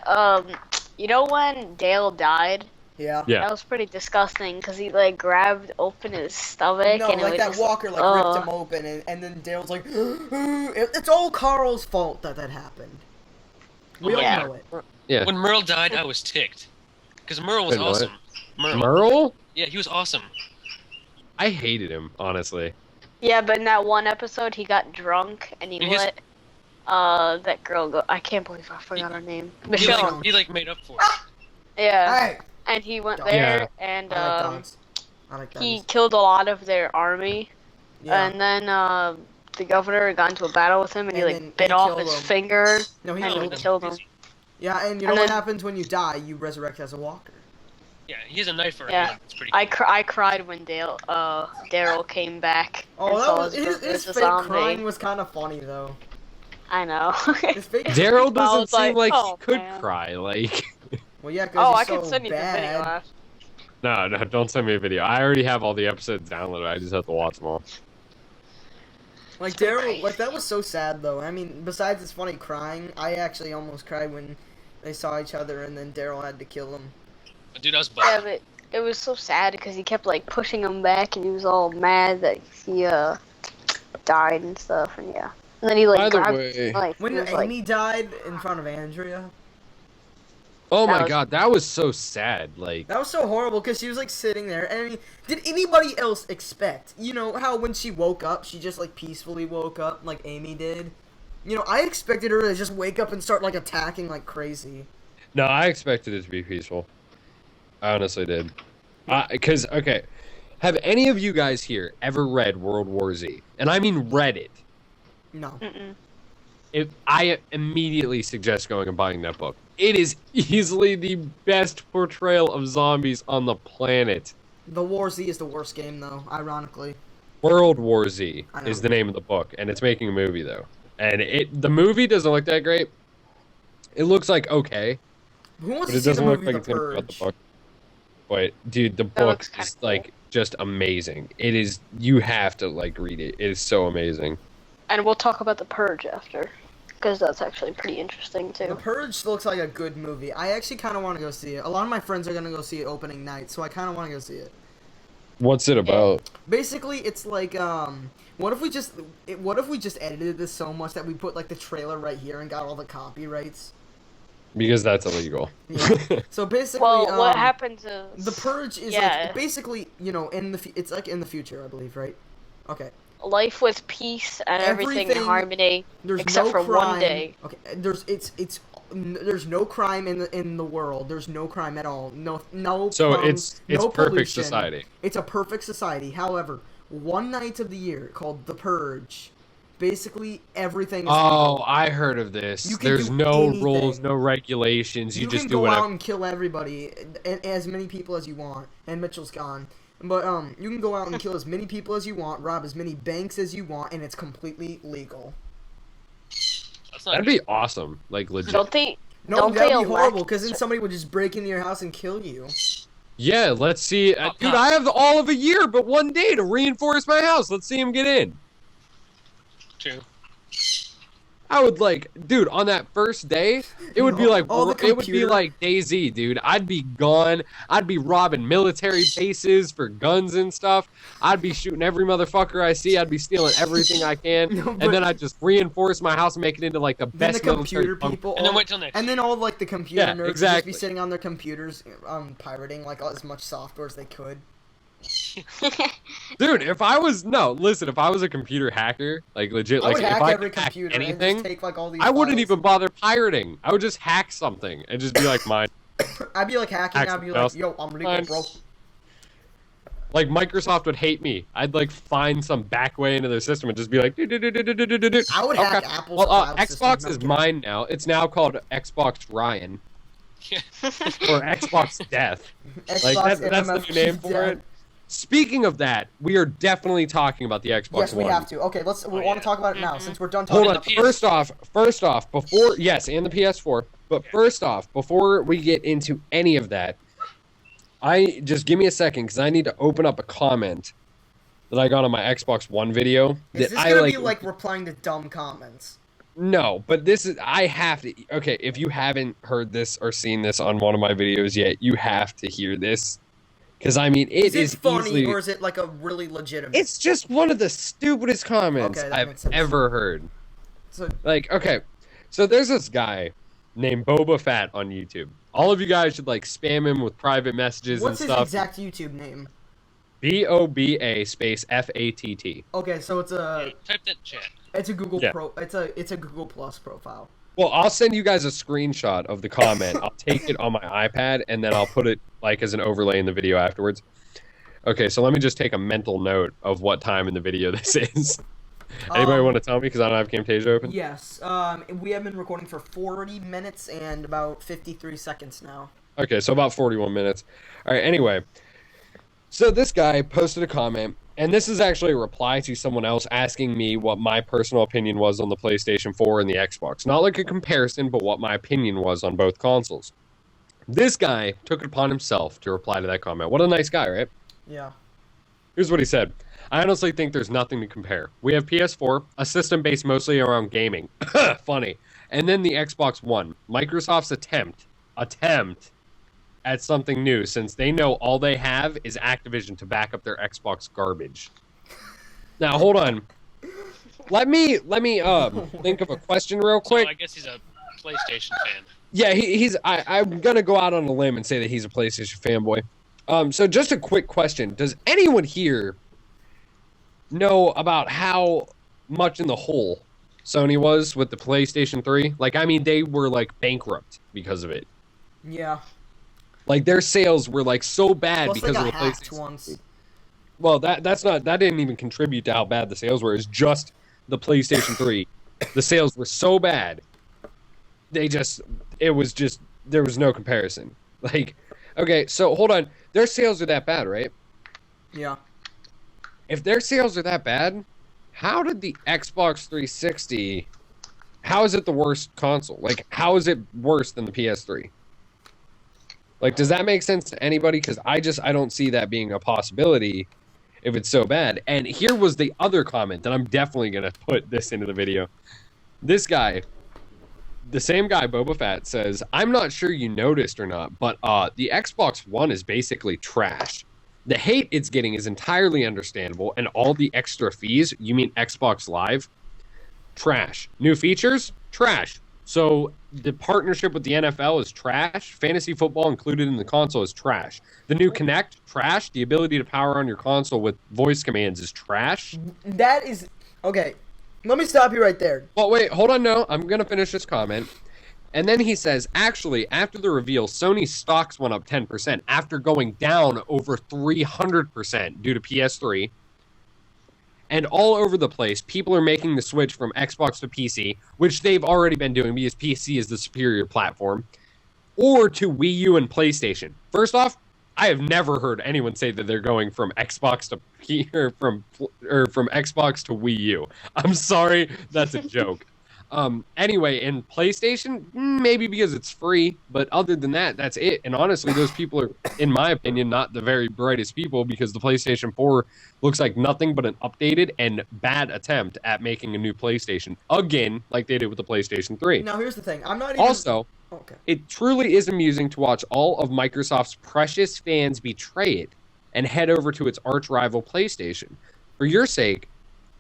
you know when Dale died, Yeah. Yeah. that was pretty disgusting because he like grabbed open his stomach No, and like it that was walker like ripped him open, and then Dale's like, it's all Carl's fault that happened. We all Yeah. know it. Yeah. When Merle died, I was ticked. Because Merle was Wait, what? awesome. Merle? Yeah, he was awesome. I hated him, honestly. Yeah, but in that one episode, he got drunk and he And his- let that girl go. I can't believe I forgot her name. He Michelle. like, he like made up for it. Yeah, Hey, and he went Yeah. there and I like dogs. I like he dogs. killed a lot of their army. Yeah. And then the governor got into a battle with him and he And like then bit he off killed his him. finger. No, he and killed he him. killed him. Yeah, and you know and what then- happens when you die? You resurrect as a walker. Yeah, he has a knife for a Yeah. hand. It's pretty I cool. I cried when Daryl came back. Oh, and that saw was his a fake zombie. crying was kind of funny though. I know. His fake. Daryl I doesn't was seem like, like oh, he could man. cry. Like, Well, yeah, 'cause Oh, he's I so can send you the video. bad. no, don't send me a video. I already have all the episodes downloaded. I just have to watch them all. Like It's been Daryl, crazy. like that was so sad though. I mean, besides it's funny crying, I actually almost cried when they saw each other and then Daryl had to kill him. Dude, I was Yeah, bummed. but it was so sad because he kept like pushing him back and he was all mad that he died and stuff and yeah. And then he like By the grabbed way- his knife. When He was like, Amy died in front of Andrea, Oh That my was- god, that was so sad. Like, that was so horrible because she was like sitting there. And I mean, did anybody else expect? You know how when she woke up, she just like peacefully woke up like Amy did. You know, I expected her to just wake up and start like attacking like crazy. no, I expected it to be peaceful. I honestly did. Because, okay, have any of you guys here ever read World War Z? And I mean read it. No. mm-mm. I immediately suggest going and buying that book. It is easily the best portrayal of zombies on the planet. The War Z is the worst game though, ironically. World War Z I know. is the name of the book, and it's making a movie though. And the movie doesn't look that great. It looks like okay, Who wants but to it see the doesn't look movie like The it's gonna be about the Purge? book. But dude, the That book looks kinda is cool. like just amazing. It is. You have to like read it. It is so amazing. And we'll talk about the Purge after, because that's actually pretty interesting The too. Purge looks like a good movie. I actually kind of want to go see it. A lot of my friends are gonna go see it opening night, so I kind of want to go see it. What's it about? Basically, it's like what if we just edited this so much that we put like the trailer right here and got all the copyrights? Because that's illegal. Yeah. So basically, Well, what happens is The Purge is Yeah. like basically, you know, it's like in the future, I believe, right? Okay. life with peace and everything in Everything- harmony, There's except no for crime. one day. Okay. There's no crime in the world. There's no crime at all. No. So problems, it's no perfect pollution. society. It's a perfect society. However, one night of the year called the Purge, basically everything is Oh, legal. I heard of this. You can There's do no anything. rules, no regulations. You You just can do go whatever. out and kill everybody, and as many people as you want. And Mitchell's gone. But you can go out and kill as many people as you want, rob as many banks as you want, and it's completely legal. That's not That'd be awesome. Like legit. Don't they? No, Don't that'd they be horrible, elect- because then somebody would just break into your house and kill you. Yeah, let's see. Oh, Dude, God. I have all of a year, but one day to reinforce my house. Let's see him get in. true. I would like, dude, on that first day, it would be No, like, all the it would be computer- like DayZ, dude. I'd be gone. I'd be robbing military bases for guns and stuff. I'd be shooting every motherfucker I see. I'd be stealing everything I can, No, but and then I'd just reinforce my house and make it into like the then the best military computer bunker. people, And then wait till next and then all like the computer Yeah, nerds would just exactly. be sitting on their computers, pirating like as much software as they could. Dude, if I was a computer hacker, like legit, I like would if hack I every could hack computer and anything, just take like all these. I wouldn't files. even bother pirating. I would just hack something and just be like mine. I'd be like hacking. Hack I'd be something like, else. yo, I'm legal, Fine. bro. Like Microsoft would hate me. I'd like find some back way into their system and just be like, "Do-do-do-do-do-do-do-do." I would Okay. hack Apple's Well, cloud Xbox system. is mine now. It's now called Xbox Ryan or Xbox Death. Xbox Like that's the MMF new name for dead. it. Speaking of that, we are definitely talking about the Xbox Yes, we One. have to. Okay, we Oh, want yeah. to talk about it now since we're done talking Hold on. about the First off, before yes, and the PS4. But first off, before we get into any of that, I just give me a second because I need to open up a comment that I got on my Xbox One video. Is that this I gonna like. be like replying to dumb comments? No, but this is I have to. Okay, if you haven't heard this or seen this on one of my videos yet, you have to hear this because I mean Is it funny easily. or is it like a really legitimate? It's just one of the stupidest comments Okay, that I've makes sense. ever heard. So, Like, okay, so there's this guy named Boba Fett on YouTube. All of you guys should like spam him with private messages What's and his stuff. exact YouTube name? BOBA space FATT. Okay, so it's a Type that in chat. it's a Google Yeah. it's a Google Plus profile. Well, I'll send you guys a screenshot of the comment. I'll take it on my iPad and then I'll put it like as an overlay in the video afterwards. Okay, so let me just take a mental note of what time in the video this is. Anybody want to tell me because I don't have Camtasia open? Yes. We have been recording for 40 minutes and about 53 seconds now. Okay, so about 41 minutes. All right, anyway. So this guy posted a comment, and this is actually a reply to someone else asking me what my personal opinion was on the PlayStation 4 and the Xbox. Not like a comparison, but what my opinion was on both consoles. This guy took it upon himself to reply to that comment. What a nice guy, right? Yeah. Here's what he said. I honestly think there's nothing to compare. We have PS4, a system based mostly around gaming. Funny. And then the Xbox One. Microsoft's attempt at something new, since they know all they have is Activision to back up their Xbox garbage. Now, hold on. Let me think of a question real quick. So I guess he's a PlayStation fan. Yeah, I'm gonna go out on a limb and say that he's a PlayStation fanboy. So just a quick question: does anyone here know about how much in the hole Sony was with the PlayStation 3? Like, I mean, they were like bankrupt because of it. Yeah. Like their sales were like so bad Plus they because of got the hacked PlayStation. once. Well, that didn't even contribute to how bad the sales were. It's just the PlayStation 3. The sales were so bad. There was no comparison. Like, okay, so hold on. Their sales are that bad, right? Yeah. If their sales are that bad, how did the Xbox 360, how is it the worst console? Like, how is it worse than the PS3? Like, does that make sense to anybody? Because I don't see that being a possibility if it's so bad. And here was the other comment that I'm definitely going to put this into the video. This guy, the same guy, Boba Fett, says, I'm not sure you noticed or not, but the Xbox One is basically trash. The hate it's getting is entirely understandable, and all the extra fees, you mean Xbox Live? Trash. New features? Trash. So the partnership with the NFL is trash. Fantasy football included in the console is trash. The new Kinect? Trash. The ability to power on your console with voice commands is trash. That is okay. Let me stop you right there. Well, wait, hold on, no. I'm going to finish this comment. And then he says, actually, after the reveal, Sony's stocks went up 10% after going down over 300% due to PS3. And all over the place, people are making the switch from Xbox to PC, which they've already been doing because PC is the superior platform, or to Wii U and PlayStation. First off, I have never heard anyone say that they're going from Xbox to from Xbox to Wii U. I'm sorry, that's a joke. Anyway, in PlayStation, maybe because it's free, but other than that, that's it. And honestly, those people are, in my opinion, not the very brightest people because the PlayStation 4 looks like nothing but an updated and bad attempt at making a new PlayStation again, like they did with the PlayStation 3. Now here's the thing. I'm not even Also, okay. it truly is amusing to watch all of Microsoft's precious fans betray it and head over to its arch rival PlayStation. For your sake,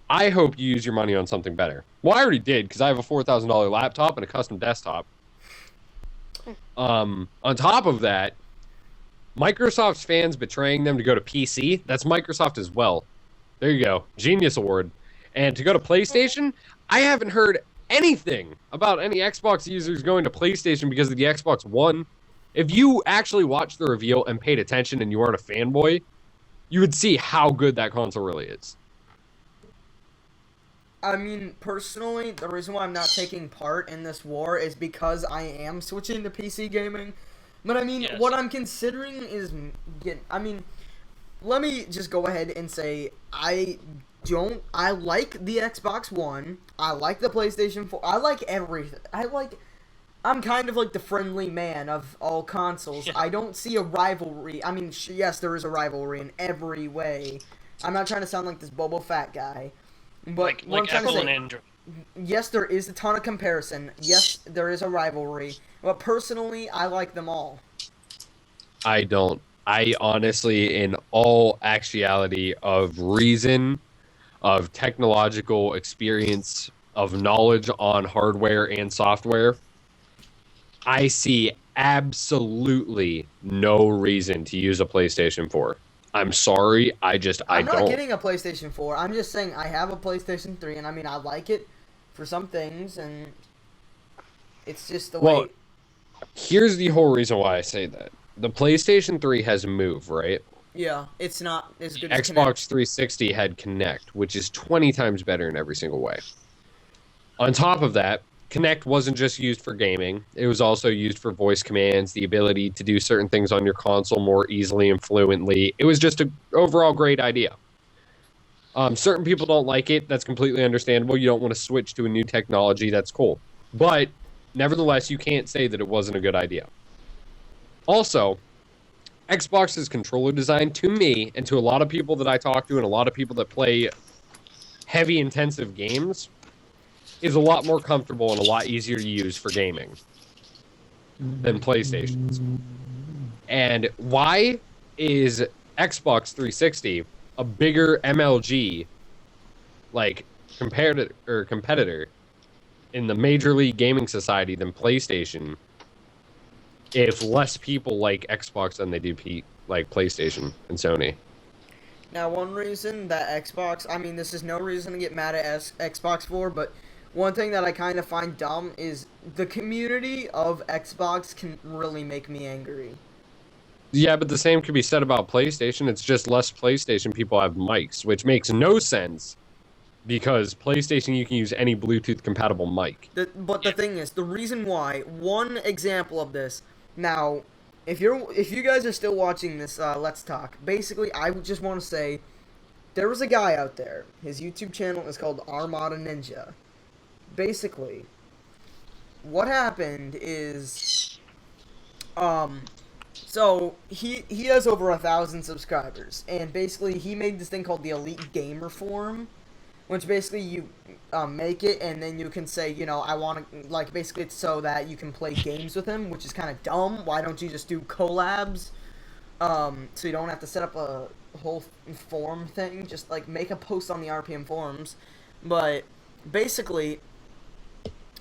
I hope you use your money on something better. Well, I already did because I have a $4,000 laptop and a custom desktop. On top of that, Microsoft's fans betraying them to go to PC, that's Microsoft as well. There you go. Genius Award. And to go to PlayStation, I haven't heard anything about any Xbox users going to PlayStation because of the Xbox One. If you actually watched the reveal and paid attention and you aren't a fanboy, you would see how good that console really is. I mean, personally, the reason why I'm not taking part in this war is because I am switching to PC gaming. But I mean, Yes. what I'm considering is let me just go ahead and say I like the Xbox One. I like the PlayStation 4. I like everything. I'm kind of like the friendly man of all consoles. Yeah. I don't see a rivalry. I mean, yes, there is a rivalry in every way. I'm not trying to sound like this Boba Fett guy. But what I'm like trying to Apple say, and Android. yes, there is a ton of comparison. Yes, there is a rivalry. But personally, I like them all. I don't. I honestly, in all actuality of reason, of technological experience, of knowledge on hardware and software, I see absolutely no reason to use a PlayStation 4. I'm sorry, I I'm not don't. getting a PlayStation 4. I'm just saying I have a PlayStation 3, and I mean I like it for some things, and it's just the Well, way. here's the whole reason why I say that. The PlayStation 3 has Move, right? Yeah, it's not as good as Xbox Kinect. 360 had Kinect, which is 20 times better in every single way. On top of that, Kinect wasn't just used for gaming. It was also used for voice commands, the ability to do certain things on your console more easily and fluently. It was just an overall great idea. Certain people don't like it. That's completely understandable. You don't want to switch to a new technology. That's cool. But nevertheless, you can't say that it wasn't a good idea. Also, Xbox's controller design, to me, and to a lot of people that I talk to and a lot of people that play heavy, intensive games, is a lot more comfortable and a lot easier to use for gaming than PlayStation's. And why is Xbox 360 a bigger MLG like competitor in the Major League Gaming Society than PlayStation if less people like Xbox than they do like PlayStation and Sony? Now, one reason that Xbox, I mean, this is no reason to get mad at Xbox for, but one thing that I kind of find dumb is the community of Xbox can really make me angry. Yeah, but the same could be said about PlayStation. It's just less PlayStation people have mics, which makes no sense because PlayStation, you can use any Bluetooth compatible mic. But the thing is, the reason why, one example of this, now, if you guys are still watching this Let's Talk, basically, I just want to say, there was a guy out there, his YouTube channel is called Armada Ninja. Basically, what happened is, so he has over 1,000 subscribers, and basically he made this thing called the Elite Gamer Forum, which basically you make it, and then you can say, you know, I want to, like, basically it's so that you can play games with him, which is kind of dumb. Why don't you just do collabs? So you don't have to set up a whole forum thing. Just, like, make a post on the RPM forums. But basically,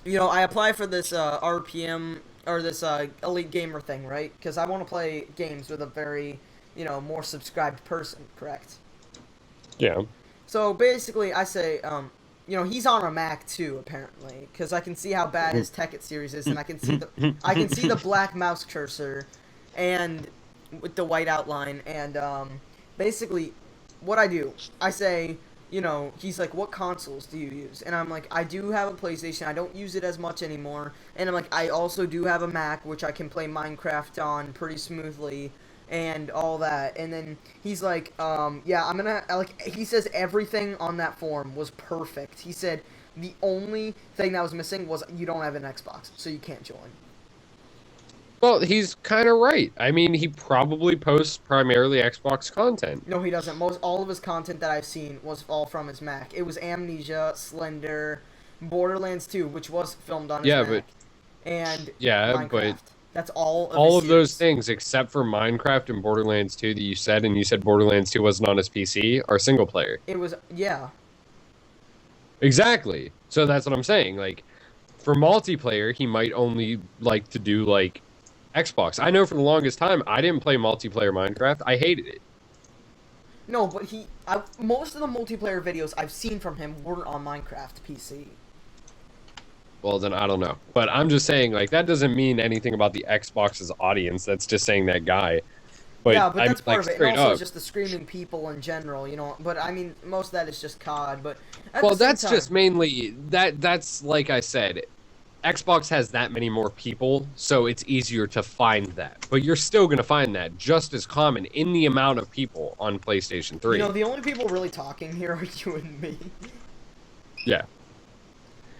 you know, I apply for this RPM, or this Elite Gamer thing, right? Because I want to play games with a very, you know, more subscribed person, correct? Yeah. So basically, I say, you know, he's on a Mac too, apparently, because I can see how bad his Tekkit series is, and I can see the black mouse cursor, and with the white outline, and basically, what I do, I say, you know, he's like, what consoles do you use? And I'm like, I do have a PlayStation. I don't use it as much anymore. And I'm like, I also do have a Mac, which I can play Minecraft on pretty smoothly. And all that, and then he's like, yeah, I'm gonna, like, he says everything on that form was perfect. He said the only thing that was missing was you don't have an Xbox, so you can't join. Well, he's kind of right. I mean, he probably posts primarily Xbox content. No, he doesn't. All of his content that I've seen was all from his Mac. It was Amnesia, Slender, Borderlands 2, which was filmed on his Mac, and Minecraft. But that's all of those things, except for Minecraft and Borderlands 2 that you said, and you said Borderlands 2 wasn't on his PC, are single player. It was, yeah. Exactly. So that's what I'm saying. Like, for multiplayer, he might only like to do, like, Xbox. I know for the longest time, I didn't play multiplayer Minecraft. I hated it. No, but most of the multiplayer videos I've seen from him weren't on Minecraft PC. Well, then I don't know. But I'm just saying, like, that doesn't mean anything about the Xbox's audience. That's just saying that guy. But yeah, but that's part like, of it. And also just the screaming people in general, you know. But, I mean, most of that is just COD. But well, that's just mainly... That's, like I said, Xbox has that many more people, so it's easier to find that. But you're still going to find that just as common in the amount of people on PlayStation 3. You know, the only people really talking here are you and me. Yeah.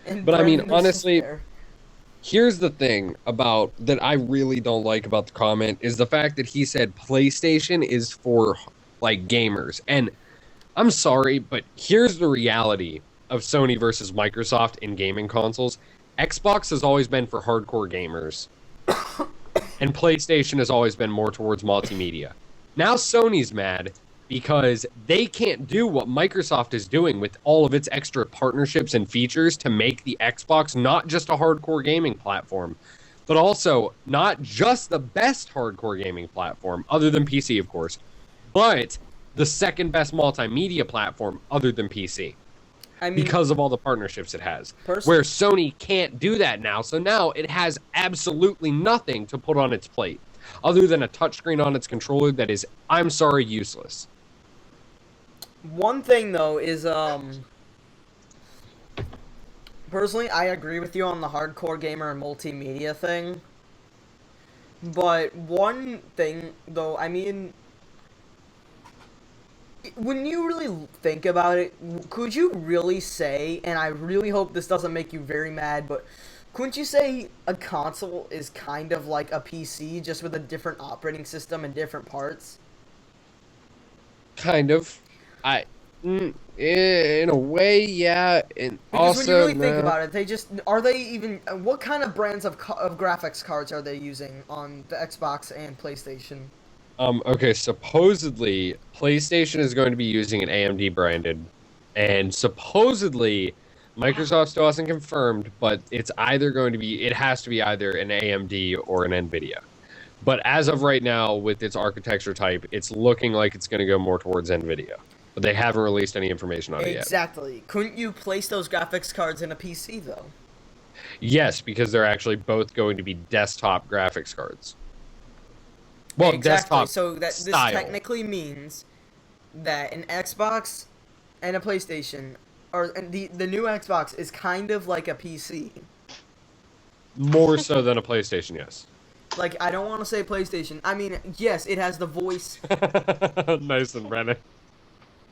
And but I mean, Brendan honestly, there. here's the thing about that I really don't like about the comment is the fact that he said PlayStation is for, like, gamers. And I'm sorry, but here's the reality of Sony versus Microsoft in gaming consoles. Xbox has always been for hardcore gamers, and PlayStation has always been more towards multimedia. Now Sony's mad because they can't do what Microsoft is doing with all of its extra partnerships and features to make the Xbox not just a hardcore gaming platform, but also not just the best hardcore gaming platform, other than PC, of course, but the second best multimedia platform other than PC. I mean, Because of all the partnerships it has. Pers- Where Sony can't do that now, so now it has absolutely nothing to put on its plate other than a touchscreen on its controller that is, I'm sorry, useless. one thing though is personally, I agree with you on the hardcore gamer and multimedia thing. But one thing though, I mean, when you really think about it, could you really say, and I really hope this doesn't make you very mad, but couldn't you say a console is kind of like a PC, just with a different operating system and different parts? Kind of. In a way, yeah. And Because also, when you really think no. about it, what kind of brands of graphics cards are they using on the Xbox and PlayStation? Okay, supposedly PlayStation is going to be using an AMD branded, and supposedly Microsoft still hasn't confirmed, but it has to be either an AMD or an Nvidia. But as of right now, with its architecture type, it's looking like it's going to go more towards Nvidia. But they haven't released any information on it yet. Exactly. Couldn't you place those graphics cards in a PC though? Yes, because they're actually both going to be desktop graphics cards. Well, Exactly. desktop So that style. this technically means that an Xbox and a PlayStation, and the new Xbox is kind of like a PC. More so than a PlayStation, yes. Like, I don't want to say PlayStation. I mean, yes, it has the voice. Nice and Brennan.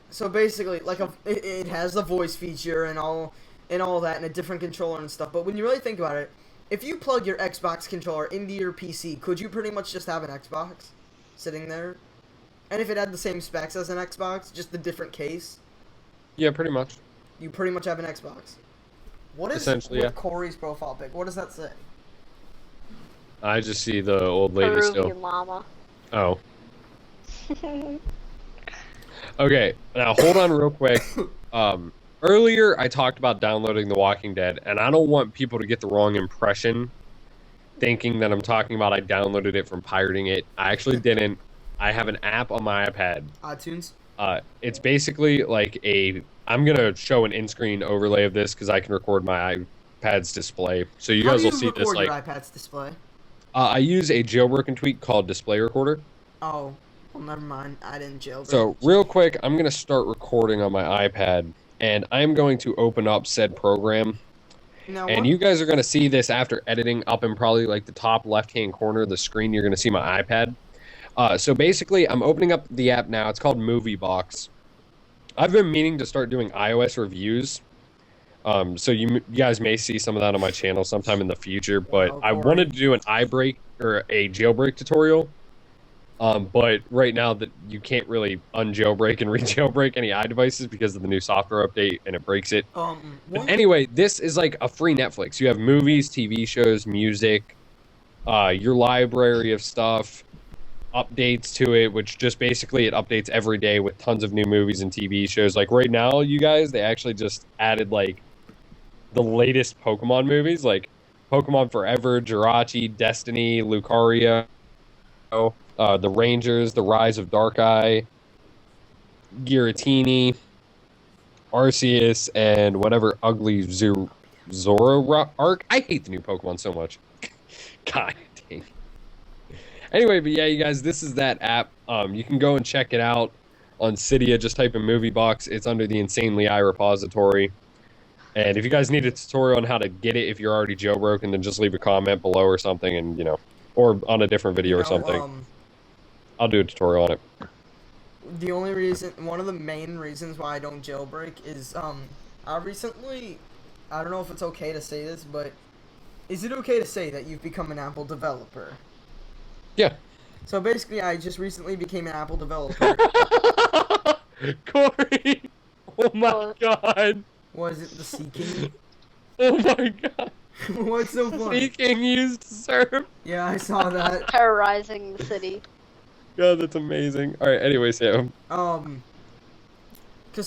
So basically, like it has the voice feature and all that, and a different controller and stuff. But when you really think about it, if you plug your Xbox controller into your PC, could you pretty much just have an Xbox sitting there? And if it had the same specs as an Xbox, just the different case, Yeah, pretty much. you pretty much have an Xbox. What is Essentially, with yeah. Corey's profile pic? What does that say? I just see the old lady Peruvian still. llama. Oh. Okay, now hold on real quick. Earlier I talked about downloading The Walking Dead, and I don't want people to get the wrong impression, thinking that I'm talking about I downloaded it from pirating it. I actually didn't. I have an app on my iPad. iTunes. It's basically like I'm gonna show an in-screen overlay of this because I can record my iPad's display, so you How guys do will you see record this. Like, your iPad's display? I use a jailbroken tweak called Display Recorder. Oh, well, never mind. I didn't jailbreak. So real quick, I'm gonna start recording on my iPad, and I'm going to open up said program. Now, And what- you guys are gonna see this after editing up in probably like the top left-hand corner of the screen. You're gonna see my iPad. So basically, I'm opening up the app now. It's called Movie Box. I've been meaning to start doing iOS reviews. So you guys may see some of that on my channel sometime in the future. But Oh, I Corey. wanted to do an iBreak or a jailbreak tutorial. But right now that you can't really unjailbreak and re-jailbreak any iDevices because of the new software update and it breaks it. But what? anyway, this is like a free Netflix. You have movies, TV shows, music, your library of stuff, updates to it, which just basically it updates every day with tons of new movies and TV shows. Like right now, you guys, they actually just added like the latest Pokemon movies, like Pokemon Forever, Jirachi, Destiny, Lucario, The Rangers, The Rise of Darkrai, Giratina, Arceus, and whatever ugly Zoroark. I hate the new Pokemon so much. God dang. Anyway, but yeah, you guys, this is that app. You can go and check it out on Cydia. Just type in Movie Box. It's under the Insanely I repository. And if you guys need a tutorial on how to get it, if you're already jailbroken, then just leave a comment below or something, and or on a different video or something. I'll do a tutorial on it. One of the main reasons why I don't jailbreak is, I don't know if it's okay to say this, but is it okay to say that you've become an Apple developer? Yeah. So basically, I just recently became an Apple developer. Corey! Oh my god! Was it the Sea King? Oh my god! What's so funny? Sea King used to serve! Yeah, I saw that. Terrorizing the city. God, that's amazing. Alright, anyway, Sam. Because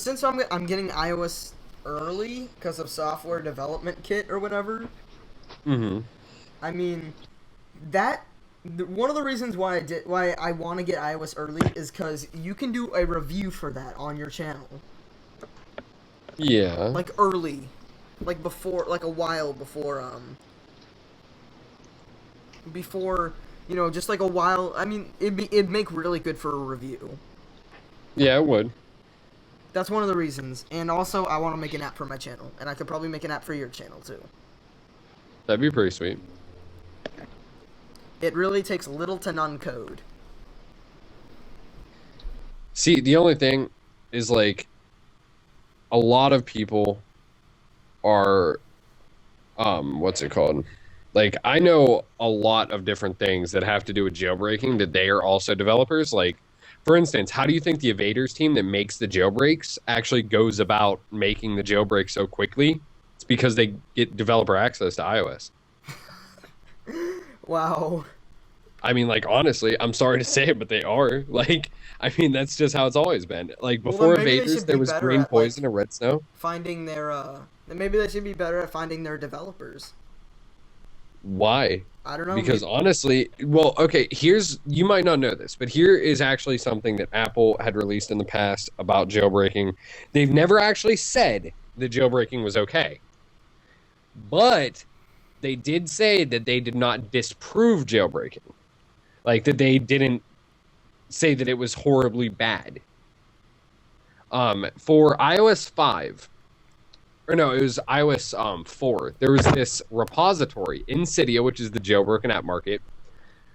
since I'm getting iOS early because of software development kit or whatever, Mm-hmm. I mean, One of the reasons why I want to get iOS early is because you can do a review for that on your channel, Yeah. like early, like before, like a while before, just like a while. I mean, it'd make really good for a review. Yeah, it would. That's one of the reasons. And also, I want to make an app for my channel, and I could probably make an app for your channel too. That'd be pretty sweet. It really takes little to none code. See, the only thing is like a lot of people are what's it called? Like I know a lot of different things that have to do with jailbreaking that they are also developers. Like for instance, how do you think the Evaders team that makes the jailbreaks actually goes about making the jailbreak so quickly? It's because they get developer access to iOS. Wow. I mean, like, honestly, I'm sorry to say it, but they are. Like, I mean, that's just how it's always been. Like, Well, before then maybe they Evaders, should there be was better Green at, Poison like, and Red Snow. Finding their, maybe they should be better at finding their developers. Why? I don't know. Because honestly, well, okay, you might not know this, but here is actually something that Apple had released in the past about jailbreaking. They've never actually said that jailbreaking was okay. But they did say that they did not disprove jailbreaking. Like, that they didn't say that it was horribly bad. For iOS 5, or no, it was iOS 4, there was this repository in Cydia, which is the jailbroken app market,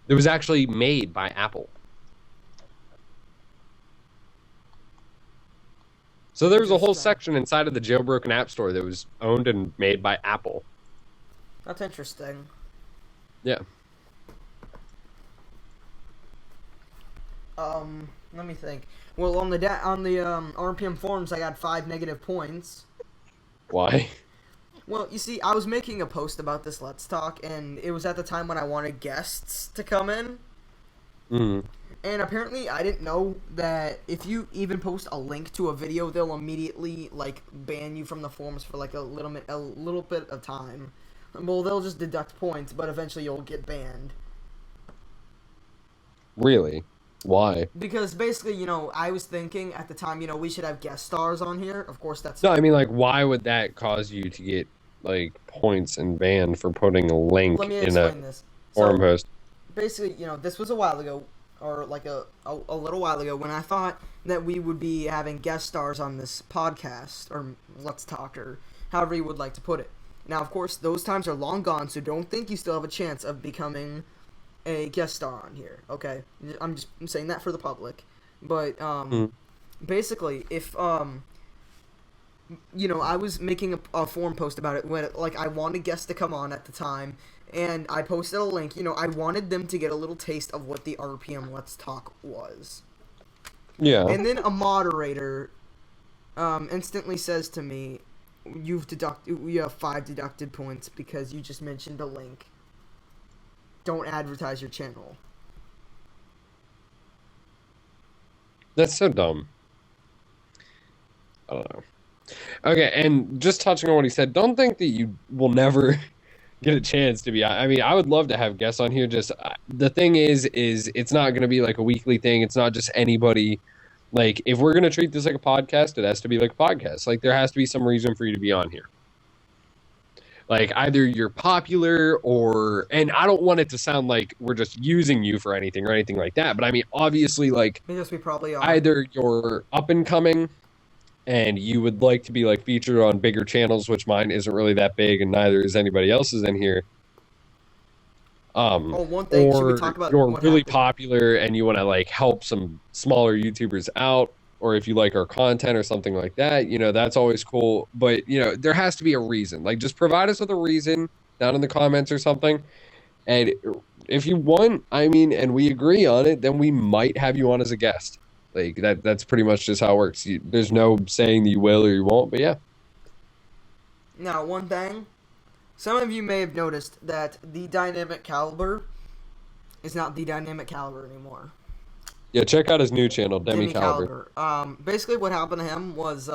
that was actually made by Apple. So there was a whole section inside of the jailbroken app store that was owned and made by Apple. That's interesting. Yeah. Let me think. Well, on the RPM forums, I got 5 negative points. Why? Well, you see, I was making a post about this Let's Talk, and it was at the time when I wanted guests to come in. Mm. And apparently, I didn't know that if you even post a link to a video, they'll immediately like ban you from the forums for like a little bit of time. Well, they'll just deduct points, but eventually you'll get banned. Really? Why? Because basically, I was thinking at the time, we should have guest stars on here. Of course, that's... No, I mean, like, why would that cause you to get, like, points and banned for putting a link Let me in explain a this. forum post? Basically, this was a while ago, or like a little while ago, when I thought that we would be having guest stars on this podcast, or Let's Talk, or however you would like to put it. Now, of course, those times are long gone, so don't think you still have a chance of becoming a guest star on here, okay? I'm saying that for the public. But, basically, if, I was making a forum post about it when, like, I wanted guests to come on at the time, and I posted a link, I wanted them to get a little taste of what the RPM Let's Talk was. Yeah. And then a moderator, instantly says to me, you have 5 deducted points because you just mentioned a link. Don't advertise your channel. That's so dumb. I don't know. Okay, and just touching on what he said, don't think that you will never get a chance to be... I mean, I would love to have guests on here. Just the thing is it's not going to be like a weekly thing. It's not just anybody. Like, if we're going to treat this like a podcast, it has to be like a podcast. Like, there has to be some reason for you to be on here. Like, either you're popular or... And I don't want it to sound like we're just using you for anything or anything like that. But, I mean, obviously, like... Yes, we probably are. Either you're up and coming and you would like to be, like, featured on bigger channels, which mine isn't really that big and neither is anybody else's in here. One thing, should we talk about you're what really happened? popular and you want to, like, help some smaller YouTubers out, or if you like our content or something like that, that's always cool. But, there has to be a reason. Like, just provide us with a reason down in the comments or something. And if you want, I mean, and we agree on it, then we might have you on as a guest. Like, that's pretty much just how it works. There's no saying that you will or you won't, but yeah. Now, one thing. Some of you may have noticed that the Dynamic Caliber is not the Dynamic Caliber anymore. Yeah, check out his new channel, Demi Caliber. Basically what happened to him was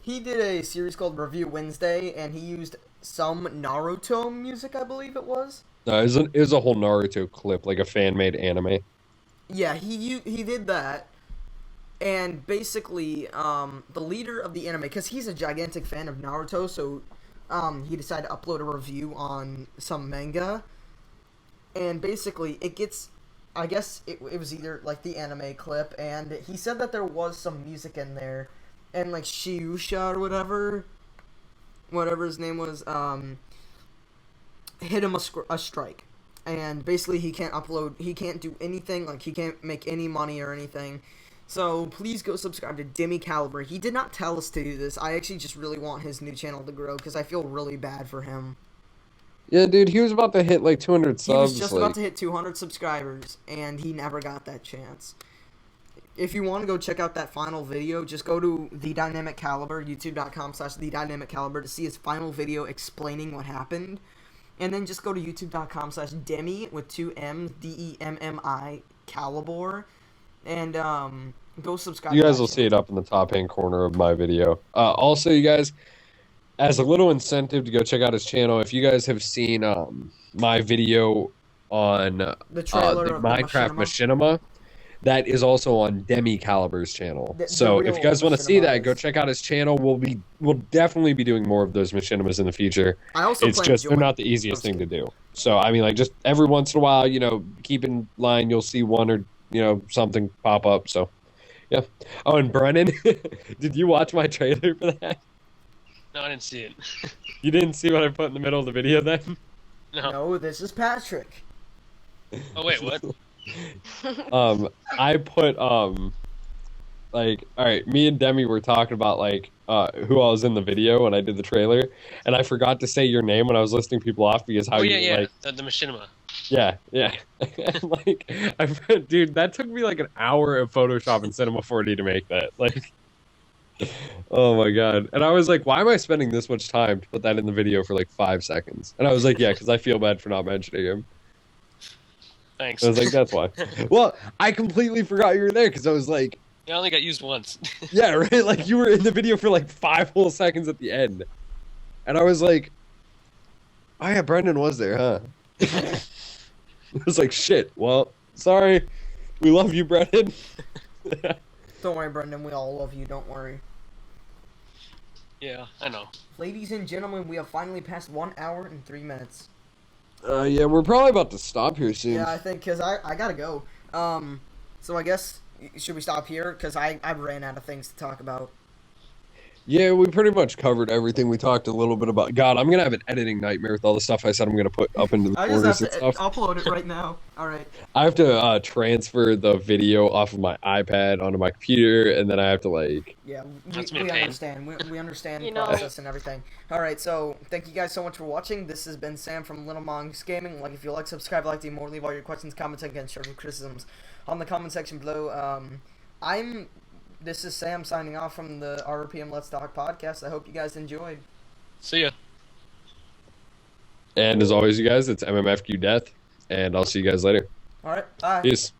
he did a series called Review Wednesday, and he used some Naruto music, I believe it was. No, it was a whole Naruto clip, like a fan made anime. Yeah, he did that, and basically, the leader of the anime, because he's a gigantic fan of Naruto, so he decided to upload a review on some manga, and basically it gets, I guess it was either like the anime clip, and he said that there was some music in there, and like Shiusha or whatever his name was, hit him a strike. And basically he can't do anything, like he can't make any money or anything. So please go subscribe to Demi Caliber. He did not tell us to do this. I actually just really want his new channel to grow because I feel really bad for him. Yeah, dude, he was about to hit like 200 subs. He was just like... about to hit 200 subscribers, and he never got that chance. If you want to go check out that final video, just go to The Dynamic Caliber, youtube.com/The Dynamic Caliber to see his final video explaining what happened. And then just go to youtube.com/Demi with 2 M's, DEMMI, Caliber, and go subscribe. You guys will see it up in the top hand corner of my video. Also, you guys, as a little incentive to go check out his channel, if you guys have seen my video on the trailer the of Minecraft Machinima, that is also on Demi Caliber's channel. The So if you guys want to see that, go Machinima check out his channel. We'll definitely be doing more of those Machinimas in the future. I also It's plan just to they're join- not the easiest thing to do. So I mean, like, just every once in a while, you know, keep in line, you'll see one or something pop up. So yeah. Oh, and Brennan, did you watch my trailer for that? No, I didn't see it. You didn't see what I put in the middle of the video then? No. No, this is Patrick. Oh wait, what? I put like, all right, me and Demi were talking about like who I was in the video when I did the trailer, and I forgot to say your name when I was listing people off because how Oh you yeah, like the machinima. yeah. And, like dude, that took me like an hour of Photoshop and Cinema 4D to make that. Like, oh my god. And I was like, why am I spending this much time to put that in the video for like 5 seconds? And I was like, yeah, because I feel bad for not mentioning him. Thanks. I was like, that's why. Well, I completely forgot you were there because I was like, I only got used once. yeah, right? Like, you were in the video for like 5 whole seconds at the end. And I was like, oh yeah, Brendan was there, huh? I was like, shit, well, sorry. We love you, Brendan. Don't worry, Brendan. We all love you. Don't worry. Yeah, I know. Ladies and gentlemen, we have finally passed 1 hour and 3 minutes. Yeah, we're probably about to stop here soon. Yeah, I think, because I gotta go. So I guess, should we stop here? Because I ran out of things to talk about. Yeah, we pretty much covered everything. We talked a little bit about... God, I'm going to have an editing nightmare with all the stuff I said I'm going to put up into the I corners just and have to stuff. upload it right now. Alright. I have to transfer the video off of my iPad onto my computer, and then I have to, like... Yeah, That's we me a pain. understand. We understand the You know- process and everything. Alright, so thank you guys so much for watching. This has been Sam from Little Monks Gaming. Like, if you like, subscribe, like, do more, leave all your questions, comments, and constructive criticisms on the comment section below. This is Sam signing off from the RPM Let's Talk podcast. I hope you guys enjoyed. See ya. And as always, you guys, it's MMFQ Death, and I'll see you guys later. Alright, bye. Peace.